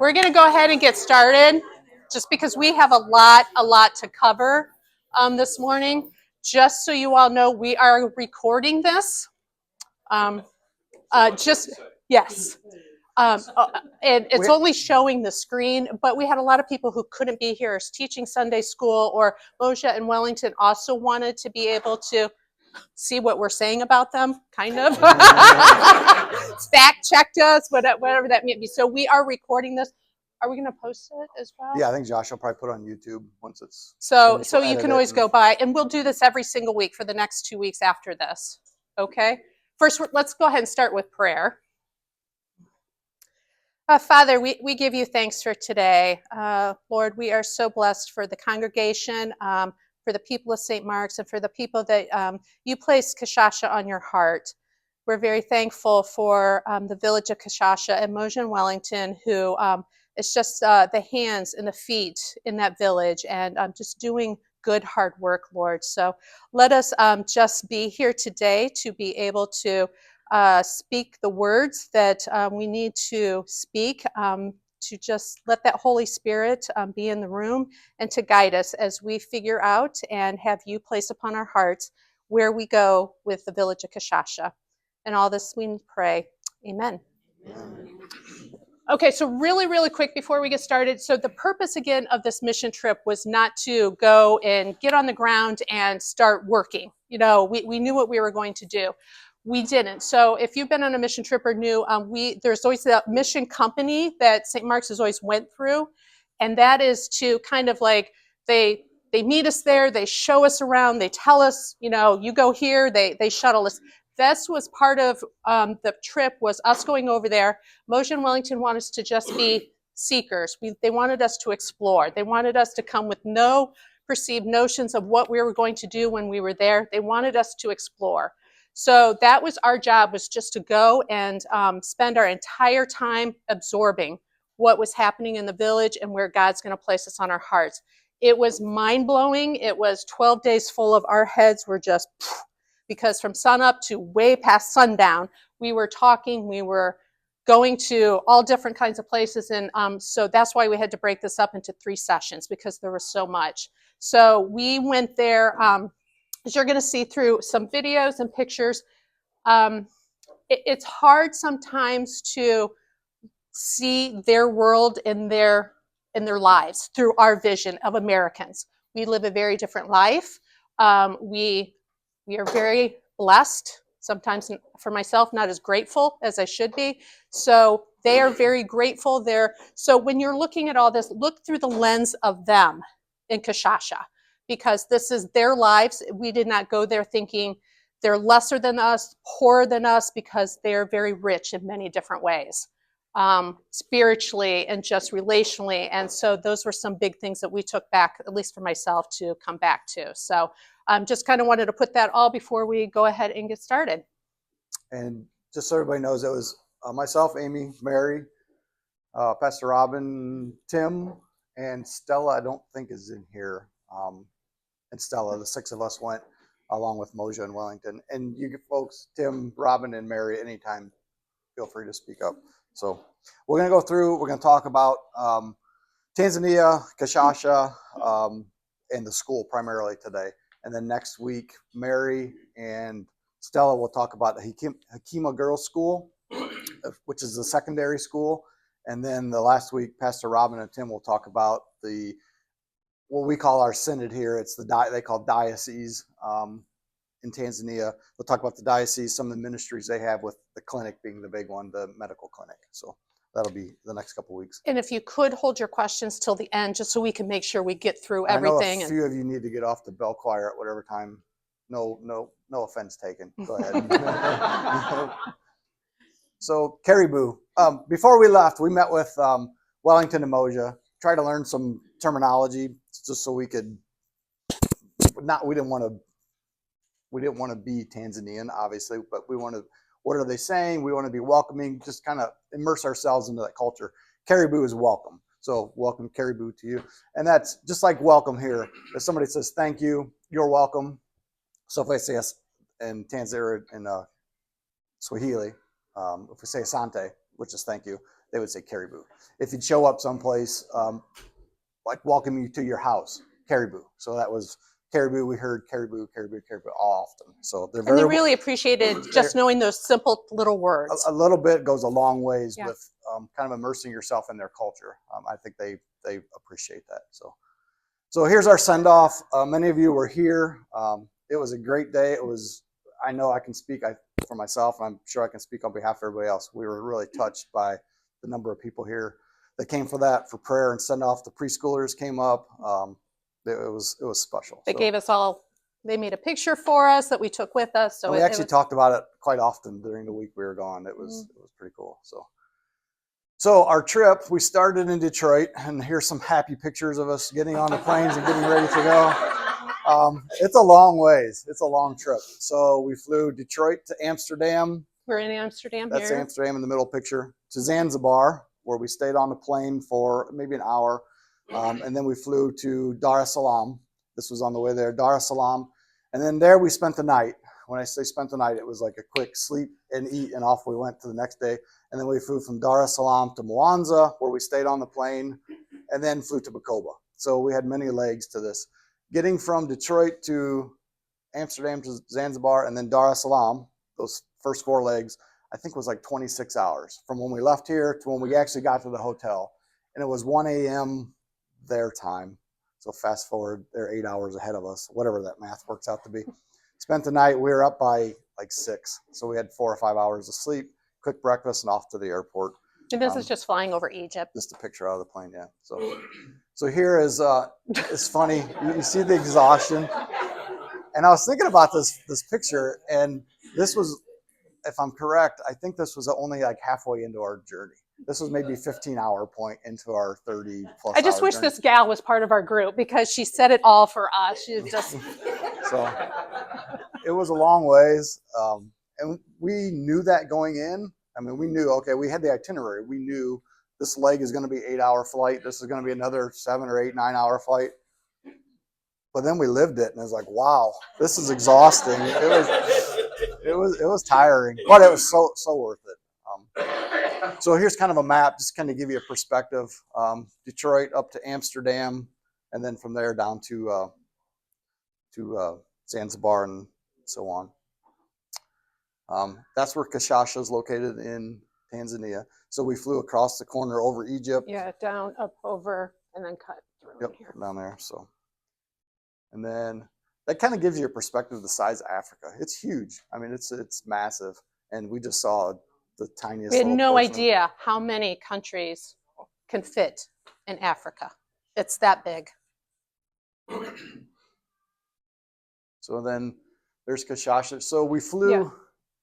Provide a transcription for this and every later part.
We're going to go ahead and get started just because we have a lot to cover this morning. Just so you all know, we are recording this. Yes. And it's only showing the screen, but we had a lot of people who couldn't be here teaching Sunday school, or Moshe and Wellington also wanted to be able to see what we're saying about them, kind of. Fact checked us, whatever that may be. So we are recording this. Are we going to post it as well? Yeah, I think Josh will probably put it on YouTube once it's so you can always go by, and we'll do this every single week for the next 2 weeks after this. Okay. First, let's go ahead and start with prayer. Father, we give you thanks for today. Lord, we are so blessed for the congregation, for the people of St. Mark's, and for the people that you placed Kashasha on your heart. We're very thankful for the village of Kashasha and Moshe and Wellington, who is just the hands and the feet in that village, and just doing good, hard work, Lord. So let us just be here today to be able to speak the words that we need to speak, to just let that Holy Spirit be in the room and to guide us as we figure out and have you place upon our hearts where we go with the village of Kashasha. And all this we pray. Amen. Okay, so really quick before we get started. So the purpose again of this mission trip was not to go and get on the ground and start working. You know, we knew what we were going to do. We didn't. So if you've been on a mission trip or new, there's always that mission company that St. Mark's has always went through. And that is to kind of like, they meet us there, they show us around, they tell us, you know, you go here, they shuttle us. This was part of the trip, was us going over there. Moshe and Wellington wanted us to just be seekers. They wanted us to explore. They wanted us to come with no perceived notions of what we were going to do when we were there. They wanted us to explore. So that was our job, was just to go and spend our entire time absorbing what was happening in the village and where God's going to place us on our hearts. It was mind-blowing. It was 12 days full of our heads were just, because from sunup to way past sundown, we were talking, we were going to all different kinds of places. And so that's why we had to break this up into 3 sessions, because there was so much. So we went there, as you're going to see through some videos and pictures. It's hard sometimes to see their world in their lives through our vision of Americans. We live a very different life. We are very blessed. Sometimes, for myself, not as grateful as I should be. So they are very grateful there. So when you're looking at all this, look through the lens of them in Kashasha, because this is their lives. We did not go there thinking they're lesser than us, poorer than us, because they're very rich in many different ways, spiritually and just relationally. And so those were some big things that we took back, at least for myself, to come back to. So just kind of wanted to put that all before we go ahead and get started. And just so everybody knows, it was myself, Amy, Mary, Pastor Robin, Tim, and Stella, I don't think is in here. And Stella, the 6 of us went along with Moshe and Wellington. And you folks, Tim, Robin, and Mary, anytime, feel free to speak up. So we're going to go through, we're going to talk about Tanzania, Kashasha, and the school primarily today. And then next week, Mary and Stella will talk about the Hakima Girls School, which is the secondary school. And then the last week, Pastor Robin and Tim will talk about what we call our synod here. It's they call diocese in Tanzania. We'll talk about the diocese, some of the ministries they have, with the clinic being the big one, the medical clinic. So that'll be the next couple of weeks. And if you could hold your questions till the end, just so we can make sure we get through everything. I know a few of you need to get off the bell choir at whatever time. No offense taken. Go ahead. So Caribou. Before we left, we met with Wellington and Moshe, tried to learn some terminology just so we could we didn't want to be Tanzanian, obviously, but we wanted, what are they saying? We want to be welcoming, just kind of immerse ourselves into that culture. Caribou is welcome. So welcome Caribou to you. And that's just like welcome here. If somebody says thank you, you're welcome. So if I say yes in Tanzania, in Swahili, If we say asante, which is thank you, they would say caribou. If you'd show up someplace, like welcome you to your house, caribou. So that was caribou. We heard caribou, caribou, caribou often. So they're And they very, really appreciated just knowing those simple little words. a little bit goes a long ways Yeah. with kind of immersing yourself in their culture. I think they appreciate that. So here's our send off. Many of you were here. It was a great day. It was. I know I can speak for myself, and I'm sure I can speak on behalf of everybody else. We were really touched by the number of people here that came for prayer and send off. The preschoolers came up. It was special. They gave us all. They made a picture for us that we took with us. So we actually talked about it quite often during the week we were gone. It was pretty cool. So our trip, we started in Detroit, and here's some happy pictures of us getting on the planes and getting ready to go. It's a long ways. It's a long trip. So we flew Detroit to Amsterdam. We're in Amsterdam That's here. Amsterdam in the middle picture. To Zanzibar, where we stayed on the plane for maybe an hour. And then we flew to Dar es Salaam. This was on the way there, Dar es Salaam. And then there we spent the night. When I say spent the night, it was like a quick sleep and eat, and off we went to the next day. And then we flew from Dar es Salaam to Mwanza, where we stayed on the plane, and then flew to Bacoba. So we had many legs to this. Getting from Detroit to Amsterdam to Zanzibar and then Dar es Salaam, those first 4 legs, I think was like 26 hours from when we left here to when we actually got to the hotel. And it was 1 a.m. their time. So fast forward, they're 8 hours ahead of us, whatever that math works out to be. Spent the night, we were up by like 6. So we had 4 or 5 hours of sleep, quick breakfast, and off to the airport. And this is just flying over Egypt. Just a picture out of the plane, yeah. So here is, it's funny, you see the exhaustion. And I was thinking about this picture, and this was, if I'm correct, I think this was only like halfway into our journey. This was maybe 15-hour point into our 30 plus. I just wish this gal was part of our group because she said it all for us. She just. So it was a long ways. And we knew that going in. I mean, we knew, okay, we had the itinerary. We knew this leg is going to be 8-hour flight. This is going to be another 7 or 8, 9-hour flight. But then we lived it, and it was like, wow, this is exhausting. It was tiring, but it was so worth it. So here's kind of a map, just kind of give you a perspective. Detroit up to Amsterdam, and then from there down to Zanzibar and so on. That's where Kashasha is located in Tanzania. So we flew across the corner over Egypt. Yeah, down, up, over, and then cut through. Yep, here. Down there. So, and then that kind of gives you a perspective of the size of Africa. It's huge. I mean, it's massive, and we just saw the tiniest. We had no idea how many countries can fit in Africa. It's that big. So then there's Kashasha. So we flew. Yeah.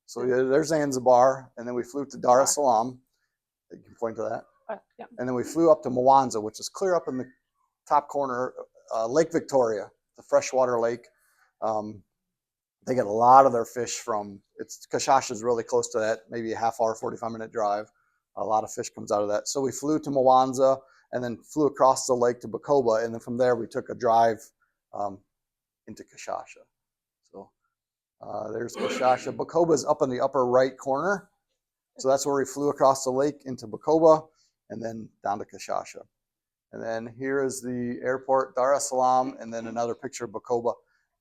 So there's Zanzibar, and then we flew to Dar es Salaam. You can point to that. Yeah. And then we flew up to Mwanza, which is clear up in the top corner, Lake Victoria, the freshwater lake. They get a lot of their fish from, Kashasha is really close to that, maybe a half hour, 45-minute drive. A lot of fish comes out of that. So we flew to Mwanza and then flew across the lake to Bacoba. And then from there, we took a drive into Kashasha. So there's Kashasha. Bacoba is up in the upper right corner. So that's where we flew across the lake into Bacoba and then down to Kashasha. And then here is the airport, Dar es Salaam, and then another picture of Bacoba.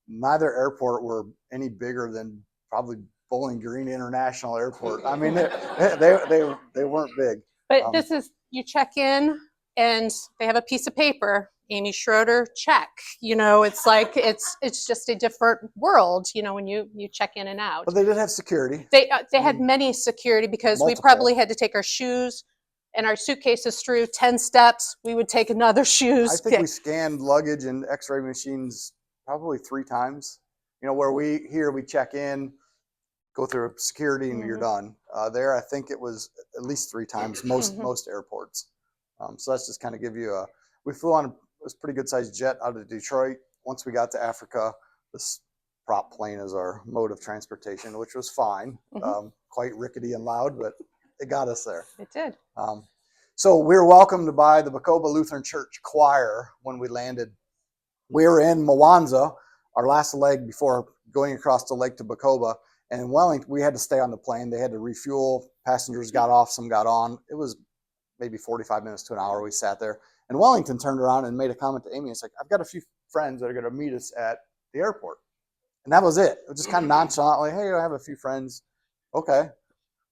Neither airport were any bigger than probably Bowling Green International Airport. I mean, they weren't big. But this is, you check in and they have a piece of paper, Amy Schroeder, check. You know, it's like, it's just a different world, you know, when you check in and out. But they did have security. They had many security because multiple. We probably had to take our shoes and our suitcases through 10 steps. We would take another shoes. I think we scanned luggage and x-ray machines probably 3 times. You know, where we check in, go through security, and you're done. There, I think it was at least 3 times, most airports. So that's just kind of give you we flew on a pretty good sized jet out of Detroit. Once we got to Africa, this prop plane is our mode of transportation, which was fine. Quite rickety and loud, but it got us there. It did. So we were welcomed by the Bacoba Lutheran Church choir when we landed. We were in Mwanza, our last leg before going across the lake to Bacoba, And in Wellington, we had to stay on the plane. They had to refuel. Passengers got off, some got on. It was maybe 45 minutes to an hour. We sat there. And Wellington turned around and made a comment to Amy. It's like, I've got a few friends that are going to meet us at the airport. And that was it. It was just kind of nonchalantly, hey, I have a few friends. Okay.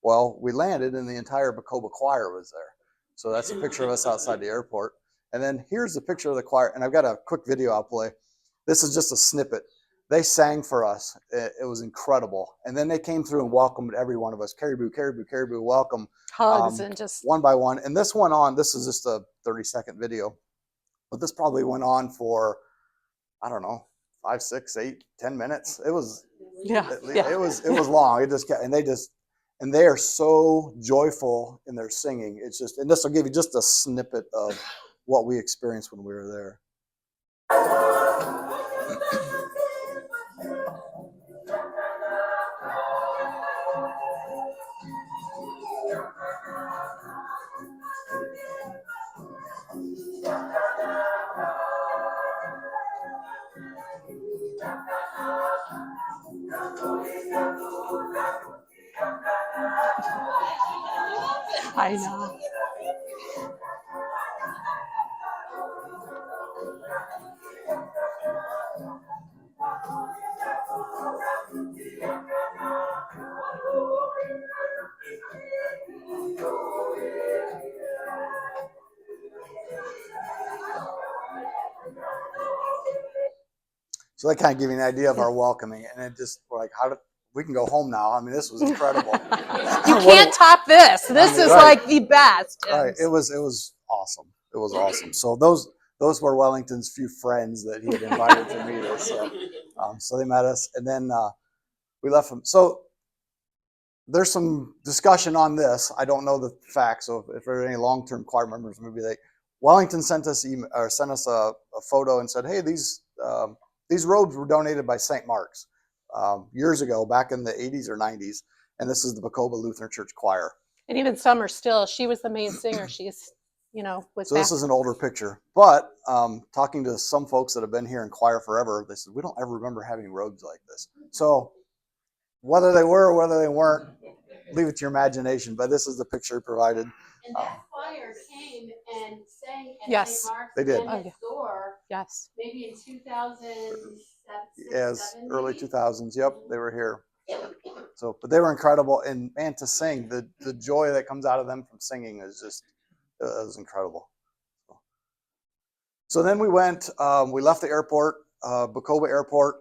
Well, we landed and the entire Bacoba choir was there. So that's a picture of us outside the airport. And then here's the picture of the choir. And I've got a quick video I'll play. This is just a snippet. They sang for us. It was incredible. And then they came through and welcomed every one of us. Caribou, caribou, caribou, welcome. Hugs and just one by one. And this went on. This is just a 30-second video. But this probably went on for, I don't know, 5, 6, 8, 10 minutes. It was, it was long. It just kept, and they are so joyful in their singing. It's just, and this will give you just a snippet of what we experienced when we were there. I know. So that kind of give you an idea of our welcoming, and it just like we can go home now. I mean, this was incredible. You can't top this. This is like the best. Right. It was awesome. It was awesome. So those were Wellington's few friends that he had invited to meet us. So they met us, and then we left them. So there's some discussion on this. I don't know the facts. So if there are any long-term choir members, maybe Wellington sent us a photo and said, hey, these robes were donated by St. Mark's years ago, back in the 80s or 90s. And this is the Bacoba Lutheran Church Choir. And even Summer still, she was the main singer. She's, was So this is an older picture. But talking to some folks that have been here in choir forever, they said, we don't ever remember having robes like this. So whether they were or whether they weren't, leave it to your imagination. But this is the picture provided. And that choir came and sang at Yes, St. Mark's they did. next door. Yes. Maybe in 2007. Yes, early 2000s. Yep, they were here. So, but they were incredible, and man, to sing, the joy that comes out of them from singing is just, it was incredible. So then we went, we left the airport, Bacoba Airport,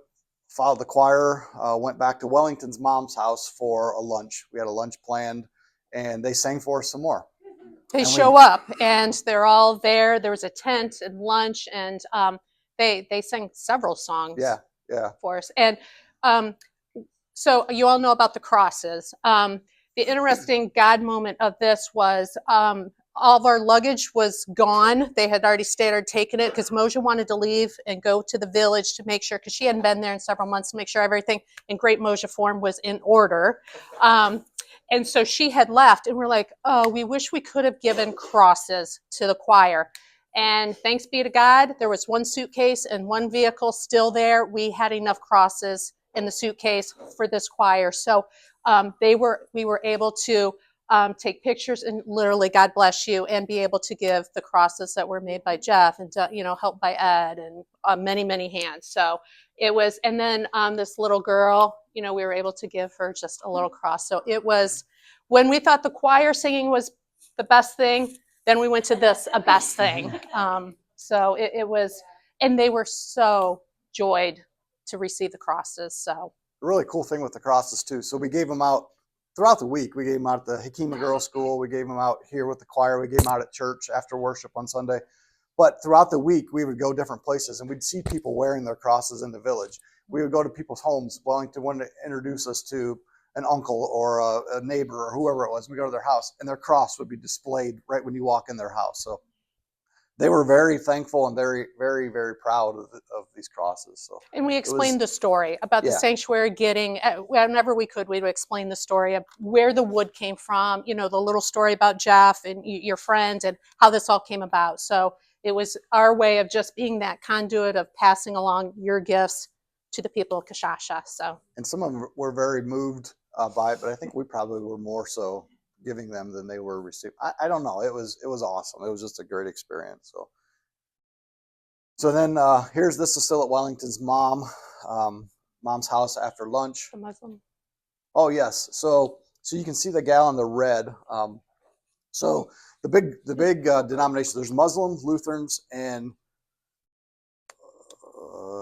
followed the choir, went back to Wellington's mom's house for a lunch. We had a lunch planned, and they sang for us some more. They show up, and they're all there. There was a tent and lunch, and they sang several songs for us. And so you all know about the crosses. The interesting God moment of this was all of our luggage was gone. They had already started taking it because Moja wanted to leave and go to the village to make sure, because she hadn't been there in several months, to make sure everything in great Moja form was in order. And so she had left, and we're like, oh, we wish we could have given crosses to the choir. And thanks be to God, there was one suitcase and one vehicle still there. We had enough crosses in the suitcase for this choir. So we were able to take pictures and literally, God bless you, and be able to give the crosses that were made by Jeff and, helped by Ed and many, many hands. So it was, and then this little girl, we were able to give her just a little cross. So it was, when we thought the choir singing was the best thing, then we went to this, a best thing. So it was, and they were so joyed to receive the crosses. So a really cool thing with the crosses too. So we gave them out throughout the week. We gave them out at the Hakima Girls School. We gave them out here with the choir. We gave them out at church after worship on Sunday. But throughout the week, we would go different places, and we'd see people wearing their crosses in the village. We would go to people's homes. Wellington wanted to introduce us to an uncle or a neighbor or whoever it was. We go to their house, and their cross would be displayed right when you walk in their house. So they were very thankful and very, very, very proud of these crosses. So, and we explained the story about the sanctuary getting, whenever we could, we would explain the story of where the wood came from, the little story about Jeff and your friend and how this all came about. So it was our way of just being that conduit of passing along your gifts to the people of Kashasha. So, and some of them were very moved by it, but I think we probably were more so giving them than they were receiving. I don't know. It was awesome. It was just a great experience. So then this is still at Wellington's mom's house after lunch. the Muslim. Oh yes. So you can see the gal in the red. So the big denomination. There's Muslims, Lutherans, and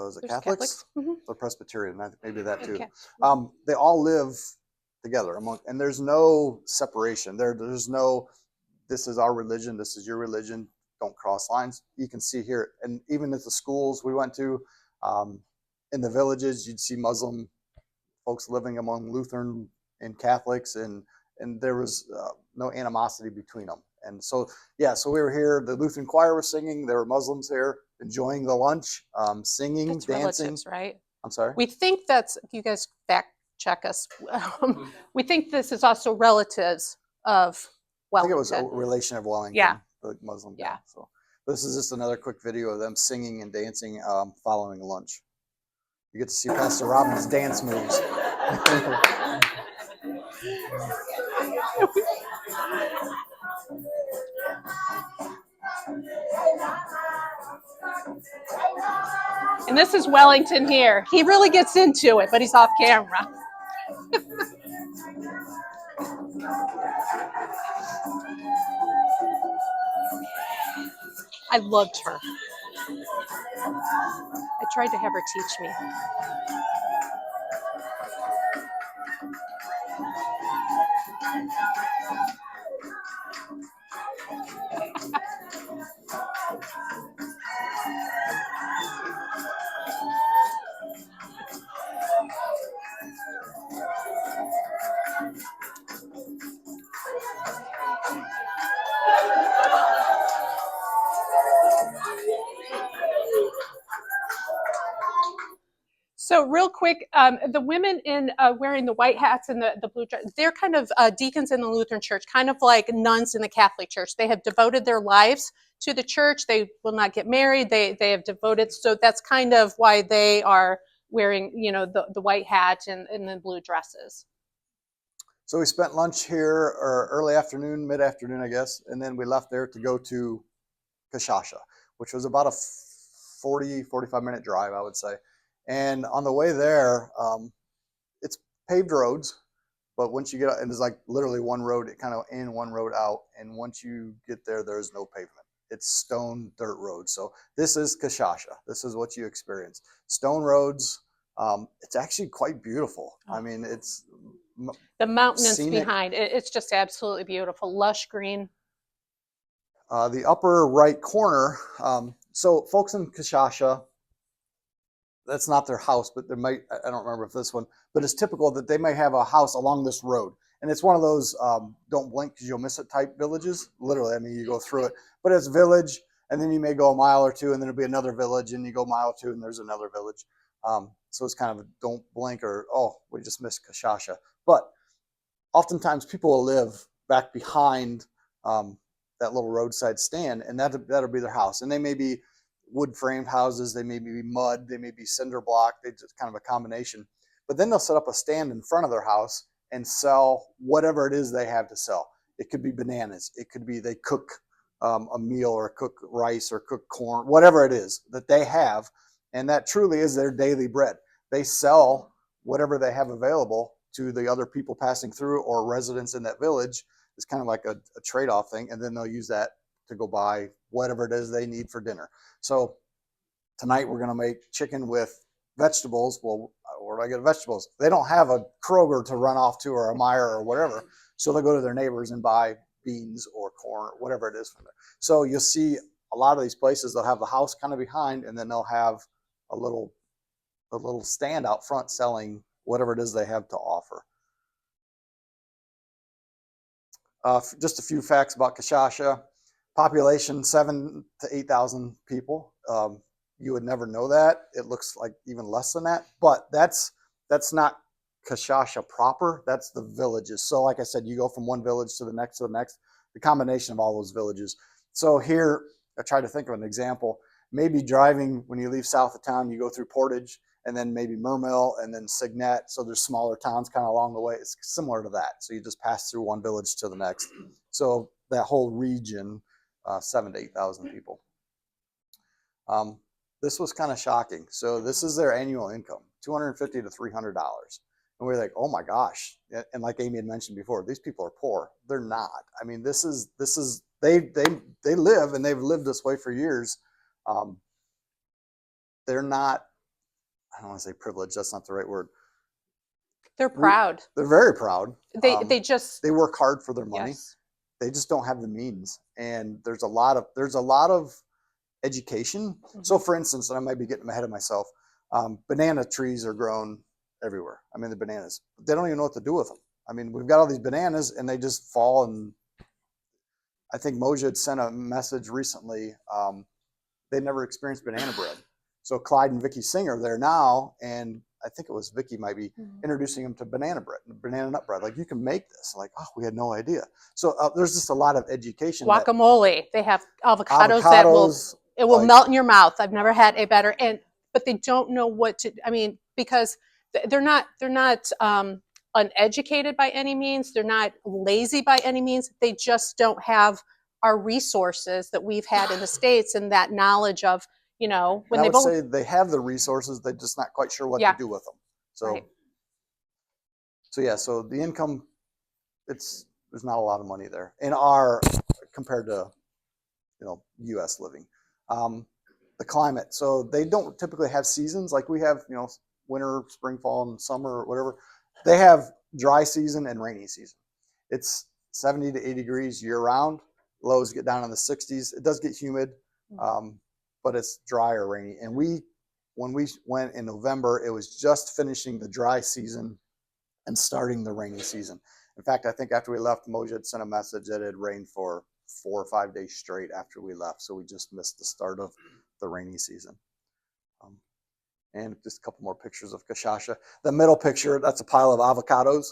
is it Catholics? Mm-hmm. Or Presbyterian? Maybe that too. Okay. They all live together and there's no separation. There's no. This is our religion. This is your religion. Don't cross lines. You can see here, and even at the schools we went to, in the villages, you'd see Muslim folks living among Lutheran and Catholics, and there was no animosity between them. And so we were here. The Lutheran choir was singing. There were Muslims here enjoying the lunch, singing, That's dancing. relatives, right? I'm sorry. We think that's, you guys fact check us. We think this is also relatives of Wellington. I think it was a relation of Wellington, Yeah. the Muslim guy. Yeah. So this is just another quick video of them singing and dancing following lunch. You get to see Pastor Robin's dance moves. And this is Wellington here. He really gets into it, but he's off camera. I loved her. I tried to have her teach me. So real quick, the women in wearing the white hats and the blue dress, they're kind of deacons in the Lutheran Church, kind of like nuns in the Catholic Church. They have devoted their lives to the church. They will not get married. They have devoted. So that's kind of why they are wearing, the white hat and the blue dresses. So we spent lunch here, or early afternoon, mid-afternoon, I guess, and then we left there to go to Kashasha, which was about a 45-minute drive, I would say. And on the way there, it's paved roads, but once you get out, and it's like literally one road, it kind of in, one road out, and once you get there, there's no pavement. It's stone dirt roads. So this is Kashasha. This is what you experience. Stone roads. It's actually quite beautiful. I mean, it's the mountains scenic. Behind it. It's just absolutely beautiful, lush green. The upper right corner. So folks in Kashasha, that's not their house, but there might, I don't remember if this one, but it's typical that they may have a house along this road. And it's one of those don't blink because you'll miss it type villages. Literally, I mean, you go through it, but it's village, and then you may go a mile or two, and then there'll be another village, and you go a mile or two, and there's another village. So it's kind of a don't blink or, oh, we just missed Kashasha. But oftentimes people will live back behind that little roadside stand, and that'll be their house. And they may be wood framed houses, they may be mud, they may be cinder block, they just kind of a combination. But then they'll set up a stand in front of their house and sell whatever it is they have to sell. It could be bananas, it could be they cook a meal or cook rice or cook corn, whatever it is that they have, and that truly is their daily bread. They sell whatever they have available to the other people passing through or residents in that village. It's kind of like a trade-off thing, and then they'll use that to go buy whatever it is they need for dinner. So tonight we're going to make chicken with vegetables. Well, where do I get vegetables? They don't have a Kroger to run off to or a Meijer or whatever. So they'll go to their neighbors and buy beans or corn or whatever it is from there. So you'll see a lot of these places, they'll have the house kind of behind, and then they'll have a little stand out front selling whatever it is they have to offer. Just a few facts about Kashasha. Population 7,000 to 8,000 people. You would never know that. It looks like even less than that, but that's not Kashasha proper. That's the villages. So like I said, you go from one village to the next, the combination of all those villages. So here, I tried to think of an example. Maybe driving when you leave south of town, you go through Portage, and then maybe Mermill, and then Signet. So there's smaller towns kind of along the way. It's similar to that. So you just pass through one village to the next. So that whole region, 7,000 to 8,000 people. This was kind of shocking. So this is their annual income, $250 to $300. And we're like, oh my gosh. And like Amy had mentioned before, these people are poor. They're not. I mean, they live, and they've lived this way for years. They're not, I don't want to say privileged. That's not the right word. They're proud. They're very proud. They they work hard for their money. Yes. They just don't have the means. And there's a lot of education. Mm-hmm. So for instance, and I might be getting ahead of myself, banana trees are grown everywhere. I mean, the bananas, they don't even know what to do with them. I mean, we've got all these bananas and they just fall. And I think Moja had sent a message recently. They never experienced banana bread. So Clyde and Vicky Singer there now, and I think it was Vicky might be introducing them to banana bread, banana nut bread. Like, you can make this. Like, oh, we had no idea. So there's just a lot of education. Guacamole. They have avocados that will melt in your mouth. I've never had a better, but they don't know what to. I mean, because they're not uneducated by any means. They're not lazy by any means. They just don't have our resources that we've had in the States, and that knowledge of, when I would say they have the resources. They're just not quite sure what to do with them. So, right. So the income, there's not a lot of money there compared to, U.S. living. The climate. So they don't typically have seasons like we have, winter, spring, fall, and summer, or whatever. They have dry season and rainy season. It's 70 to 80 degrees year round. Lows get down in the 60s. It does get humid, but it's dry or rainy. And when we went in November, it was just finishing the dry season and starting the rainy season. In fact, I think after we left, Moja had sent a message that it had rained for 4 or 5 days straight after we left. So we just missed the start of the rainy season. And just a couple more pictures of Kashasha. The middle picture, that's a pile of avocados.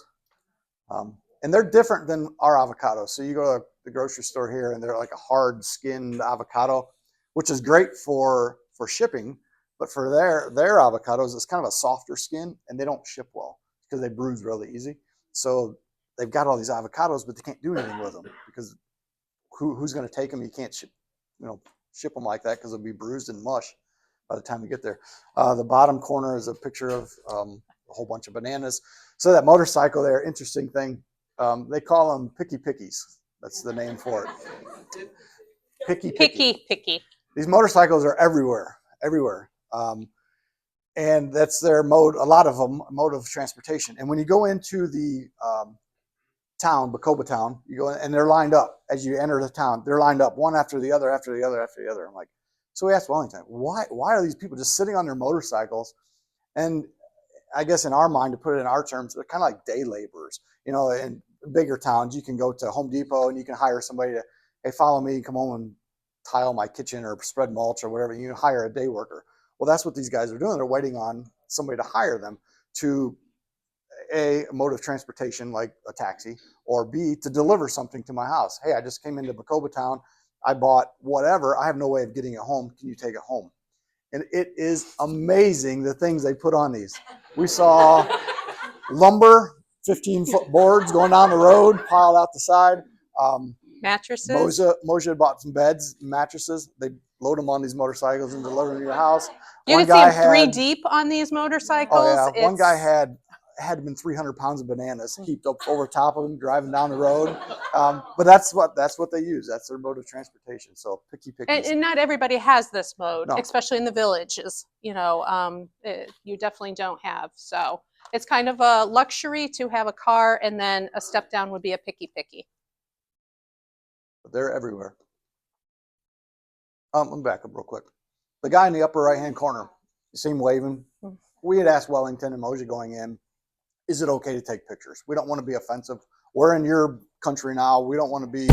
And they're different than our avocados. So you go to the grocery store here and they're like a hard skinned avocado, which is great for shipping. But for their avocados, it's kind of a softer skin, and they don't ship well because they bruise really easy. So they've got all these avocados, but they can't do anything with them because who's going to take them? You can't ship them like that because they'll be bruised and mush by the time you get there. The bottom corner is a picture of a whole bunch of bananas. So that motorcycle there, interesting thing, they call them picky pickies. That's the name for it. Picky. These motorcycles are everywhere. And that's their mode, a lot of them, mode of transportation. And when you go into the town, Bacoba town, you go in, and they're lined up as you enter the town. They're lined up one after the other, after the other, after the other. I'm like, so we asked Wellington, why are these people just sitting on their motorcycles? And I guess in our mind, to put it in our terms, they're kind of like day laborers. In bigger towns, you can go to Home Depot and you can hire somebody to, hey, follow me, come home and tile my kitchen or spread mulch or whatever. You can hire a day worker. Well, that's what these guys are doing. They're waiting on somebody to hire them to A, a mode of transportation like a taxi, or B, to deliver something to my house. Hey, I just came into Bacoba town. I bought whatever. I have no way of getting it home. Can you take it home? And it is amazing the things they put on these. We saw lumber, 15-foot boards going down the road, piled out the side. Mattresses. Moja bought some beds, mattresses. They load them on these motorcycles and deliver them to your house. You can see them 3 deep on these motorcycles. Oh yeah, one guy had been 300 pounds of bananas heaped up over top of him, driving down the road. But that's what they use. That's their mode of transportation. So picky. And not everybody has this mode, especially in the villages. You definitely don't have. So it's kind of a luxury to have a car, and then a step down would be a picky. But they're everywhere. Let me back up real quick. The guy in the upper right-hand corner, you see him waving? We had asked Wellington and Moja going in, is it okay to take pictures? We don't want to be offensive. We're in your country now. We don't want to be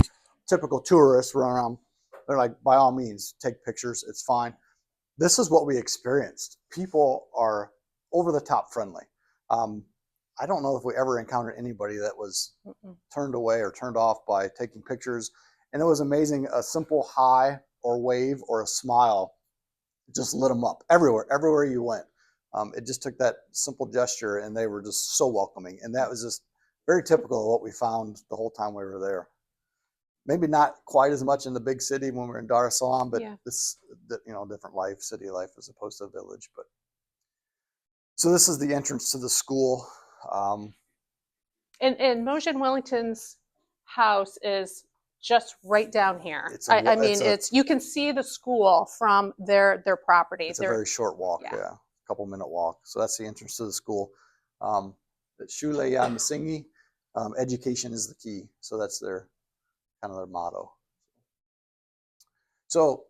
typical tourists running around. They're like, by all means, take pictures. It's fine. This is what we experienced. People are over the top friendly. I don't know if we ever encountered anybody that was turned away or turned off by taking pictures. And it was amazing. A simple hi or wave or a smile just lit them up everywhere you went. It just took that simple gesture, and they were just so welcoming. And that was just very typical of what we found the whole time we were there. Maybe not quite as much in the big city when we were in Dar es Salaam, but this, different life, city life as opposed to a village. But so this is the entrance to the school. And Moshe and Wellington's house is just right down here. It's you can see the school from their property. It's a very short walk, yeah. A couple-minute walk. So that's the entrance to the school. Shule ya Msingi, education is the key. So that's their motto. So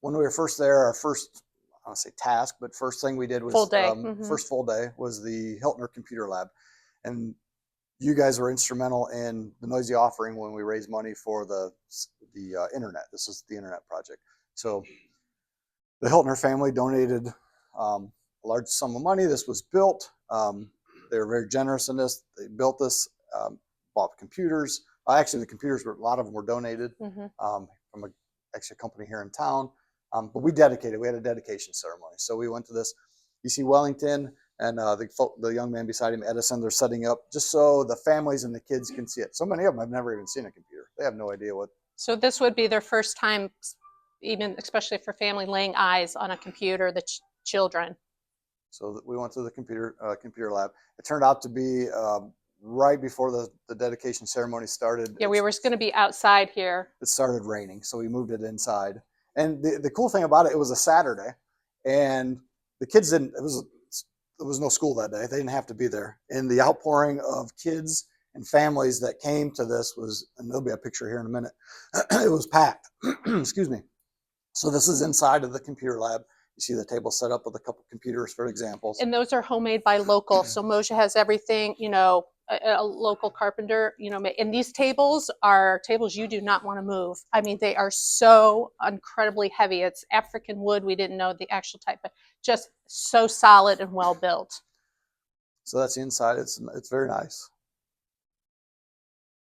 when we were first there, our first, I don't say task, but first thing we did was full day. First full day was the Hiltner Computer Lab, and you guys were instrumental in the Noisy Offering when we raised money for the internet. This is the internet project. So the Hiltner family donated a large sum of money. This was built. They were very generous in this. They built this, bought computers. Actually, the computers a lot of them were donated from a company here in town. But we dedicated. We had a dedication ceremony. So we went to this. You see Wellington and the young man beside him, Edison. They're setting up just so the families and the kids can see it. So many of them have never even seen a computer. They have no idea what. So this would be their first time, even especially for family, laying eyes on a computer. The children. So we went to the computer lab. It turned out to be right before the dedication ceremony started. Yeah, we were going to be outside here. It started raining, so we moved it inside. And the cool thing about it was a Saturday, and the kids didn't. There was no school that day. They didn't have to be there. And the outpouring of kids and families that came to this was, and there'll be a picture here in a minute. It was packed. Excuse me. So this is inside of the computer lab. You see the table set up with a couple computers for examples. And those are homemade by local. So Moshe has everything, a local carpenter, and these tables are tables you do not want to move. I mean, they are so incredibly heavy. It's African wood. We didn't know the actual type, but just so solid and well built. So that's the inside. It's very nice.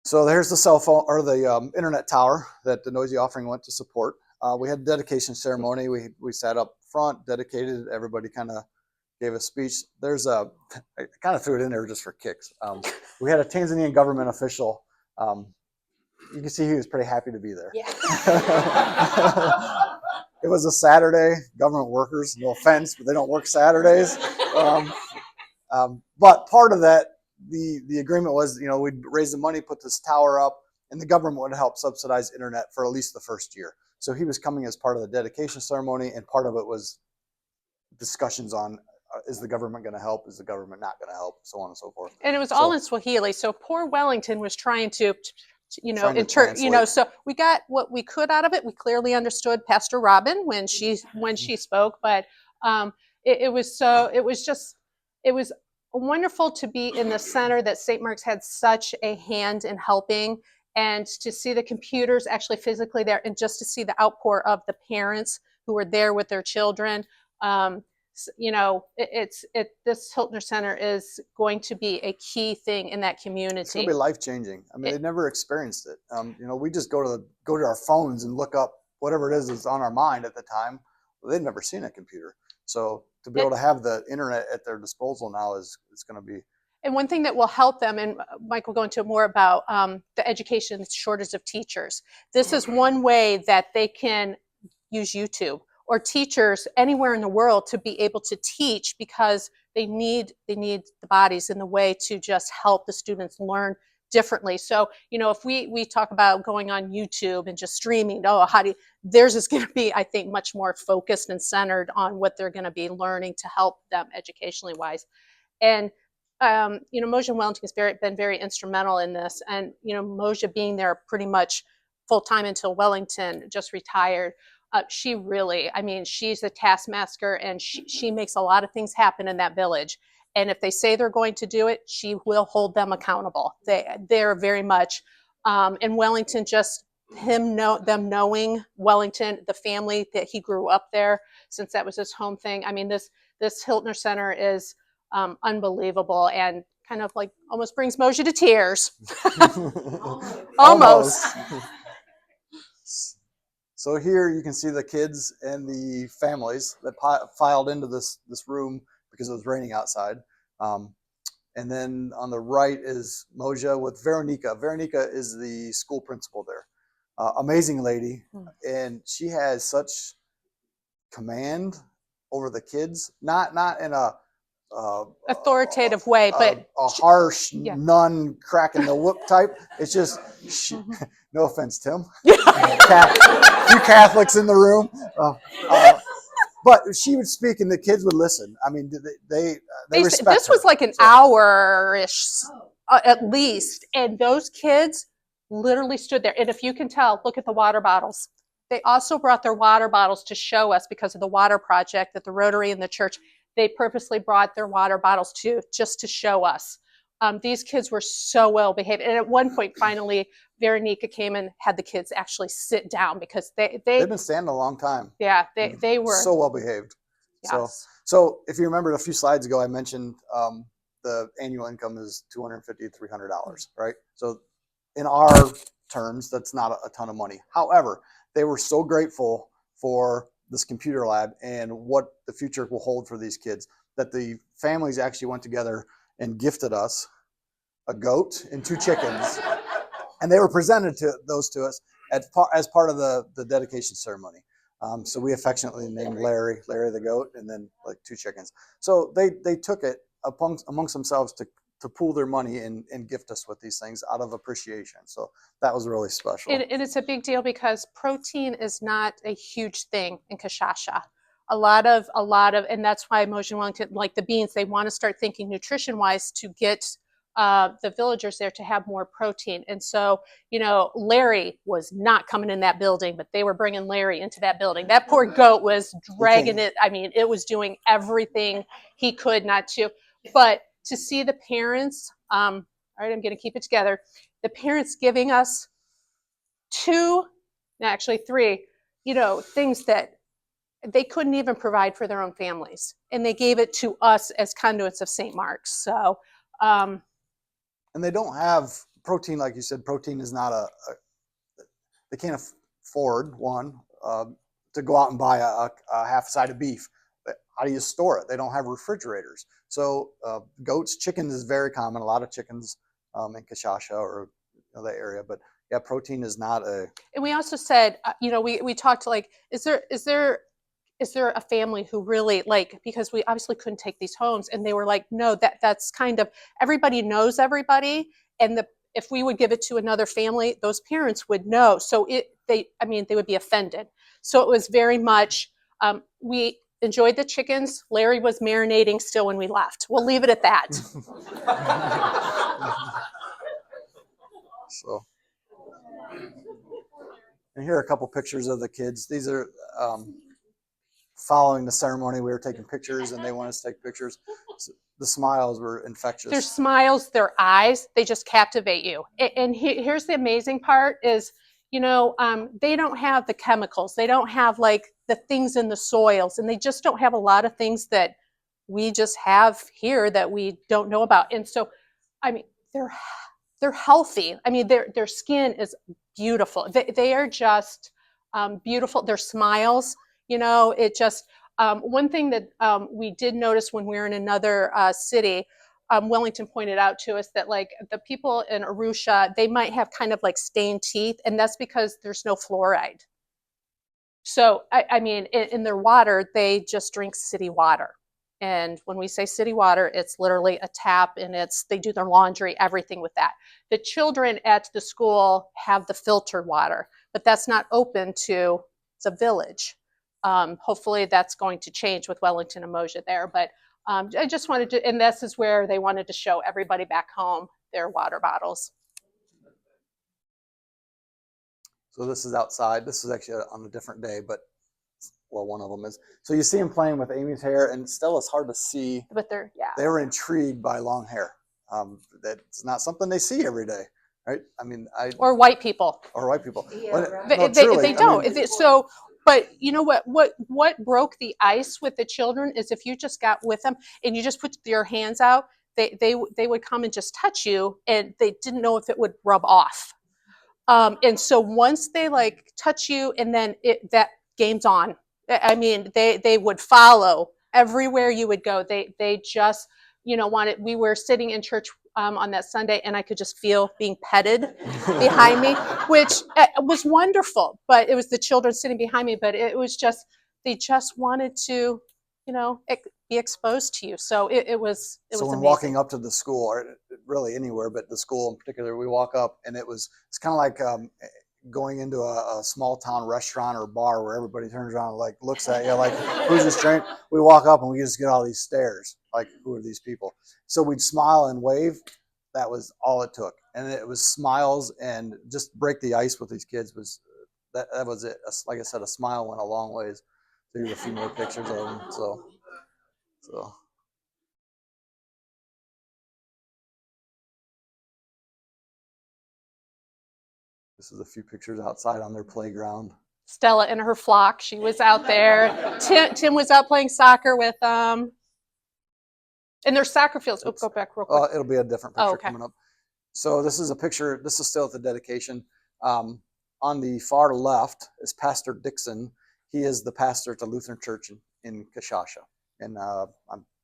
So there's the cell phone or the internet tower that the Noisy Offering went to support. We had a dedication ceremony. We sat up front, dedicated. Everybody kind of gave a speech. I kind of threw it in there just for kicks. We had a Tanzanian government official. You can see he was pretty happy to be there. Yeah. It was a Saturday. Government workers, no offense, but they don't work Saturdays. But part of that, the agreement was, we'd raise the money, put this tower up, and the government would help subsidize internet for at least the first year. So he was coming as part of the dedication ceremony, and part of it was discussions on, is the government going to help? Is the government not going to help? So on and so forth. And it was all in Swahili. So poor Wellington was trying to, so we got what we could out of it. We clearly understood Pastor Robin when she spoke, but it was wonderful to be in the center, that St. Mark's had such a hand in helping, and to see the computers actually physically there, and just to see the outpour of the parents who were there with their children. This Hiltner Center is going to be a key thing in that community. It's going to be life-changing. I mean, they never experienced it. We just go to our phones and look up whatever it is that's on our mind at the time. Well, they'd never seen a computer. So to be able to have the internet at their disposal now is going to be. And one thing that will help them, and Mike will go into more about the education shortage of teachers. This is one way that they can use YouTube, or teachers anywhere in the world, to be able to teach, because they need the bodies in the way to just help the students learn differently. So, if we talk about going on YouTube and just streaming, theirs is going to be, I think, much more focused and centered on what they're going to be learning to help them educationally wise. And Moshe and Wellington has been very instrumental in this. And, Moshe being there pretty much full time until Wellington just retired. She's a taskmaster, and she makes a lot of things happen in that village. And if they say they're going to do it, she will hold them accountable. They're very much, and Wellington, just them knowing Wellington, the family that he grew up there, since that was his home thing. I mean, this Hiltner Center is unbelievable, and kind of like almost brings Moshe to tears. Almost. So here you can see the kids and the families that filed into this room because it was raining outside. And then on the right is Moja with Veronica. Veronica is the school principal there. Amazing lady. And she has such command over the kids, not in a authoritative way, but a harsh yeah. nun cracking the whip type. It's just, no offense, Tim. Few Catholics in the room. But she would speak and the kids would listen. I mean, they respect this was her. like an hour-ish at least. And those kids literally stood there. And if you can tell, look at the water bottles. They also brought their water bottles to show us, because of the water project that the Rotary and the church, they purposely brought their water bottles just to show us. These kids were so well behaved. And at one point, finally, Veronica came and had the kids actually sit down, because they've been standing a long time. Yeah, they were so well behaved. Yes. So if you remember a few slides ago, I mentioned the annual income is $250 to $300, right? So in our terms, that's not a ton of money. However, they were so grateful for this computer lab and what the future will hold for these kids that the families actually went together and gifted us a goat and 2 chickens. And they were presented to us as part of the dedication ceremony. So we affectionately named Larry the goat, and then like 2 chickens. So they took it amongst themselves to pool their money and gift us with these things out of appreciation. So that was really special. And it's a big deal, because protein is not a huge thing in Kashasha. A lot of, and that's why Motion Wellington, like the beans, they want to start thinking nutrition wise to get the villagers there to have more protein. And so, Larry was not coming in that building, but they were bringing Larry into that building. That poor goat was dragging it. I mean, it was doing everything he could not to. But to see the parents, all right, I'm going to keep it together. The parents giving us 2, actually 3, things that they couldn't even provide for their own families. And they gave it to us as conduits of St. Mark's. So, and they don't have protein, like you said. Protein is not they can't afford to go out and buy a half a side of beef. How do you store it? They don't have refrigerators. So goats, chickens is very common. A lot of chickens in Kashasha or that area. But yeah, protein is not a. And we also said, we talked like, is there a family who really because we obviously couldn't take these homes, and they were like, no, that's kind of, everybody knows everybody, and if we would give it to another family, those parents would know. So they would be offended. So it was very much, we enjoyed the chickens. Larry was marinating still when we left. We'll leave it at that. So, and here are a couple pictures of the kids. These are following the ceremony. We were taking pictures, and they wanted us to take pictures. So the smiles were infectious. Their smiles, their eyes, they just captivate you. And here's the amazing part is, they don't have the chemicals. They don't have the things in the soils, and they just don't have a lot of things that we just have here that we don't know about. And so, they're healthy. Their skin is beautiful. They are just beautiful. Their smiles, it just, one thing that we did notice when we were in another city, Wellington pointed out to us that the people in Arusha, they might have kind of stained teeth, and that's because there's no fluoride. So, in their water, they just drink city water. And when we say city water, it's literally a tap, and they do their laundry, everything with that. The children at the school have the filtered water, but that's not open to the village. Hopefully that's going to change with Wellington and Moja there. But I just wanted to, and this is where they wanted to show everybody back home their water bottles. So this is outside. This is actually on a different day, but one of them is. So you see him playing with Amy's hair, and still it's hard to see. But they were intrigued by long hair. That's not something they see every day, right? Or white people. Yeah, right. They don't. So, but you know what broke the ice with the children is if you just got with them and you just put your hands out, they would come and just touch you, and they didn't know if it would rub off. And so once they touch you, and then that game's on. They would follow. everywhere you would go, they just, wanted. We were sitting in church on that Sunday, and I could just feel being petted behind me, which was wonderful. But it was the children sitting behind me. But it was just, they just wanted to, be exposed to you. So it was So when amazing. walking up to the school, or really anywhere, but the school in particular, we walk up and it's kind of like going into a small town restaurant or bar where everybody turns around and like looks at you like, who's this stranger? We walk up and we just get all these stares, like, who are these people? So we'd smile and wave. That was all it took. And it was smiles, and just break the ice with these kids was that was it. Like I said, a smile went a long ways. So here's a few more pictures of them. So this is a few pictures outside on their playground. Stella and her flock, she was out there. Tim was out playing soccer with them. And there's soccer fields. Oh, go back real quick. It'll be a different picture okay. coming up. So this is a picture. This is still at the dedication. On the far left is Pastor Dixon. He is the pastor at the Lutheran Church in Kashasha. And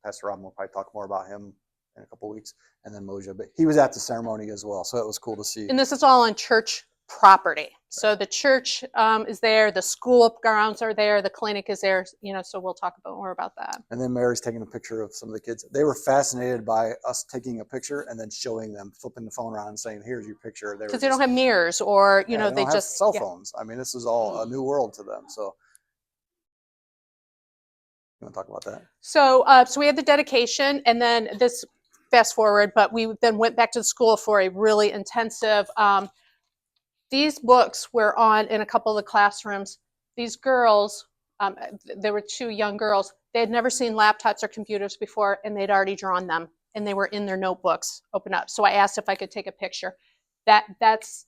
Pastor Robin will probably talk more about him in a couple of weeks. And then Moja. But he was at the ceremony as well. So it was cool to see. And this is all on church property. So the church is there, the school grounds are there, the clinic is there, so we'll talk more about that. And then Mary's taking a picture of some of the kids. They were fascinated by us taking a picture and then showing them, flipping the phone around and saying, here's your picture. Because they don't have mirrors, or, they they don't have just cell phones. I mean, this is all a new world to them. So you want to talk about that? So we had the dedication, and then this, fast forward, but we then went back to the school for a really intensive, these books were on in a couple of the classrooms. These girls, there were two young girls, they had never seen laptops or computers before, and they'd already drawn them, and they were in their notebooks open up. So I asked if I could take a picture. That's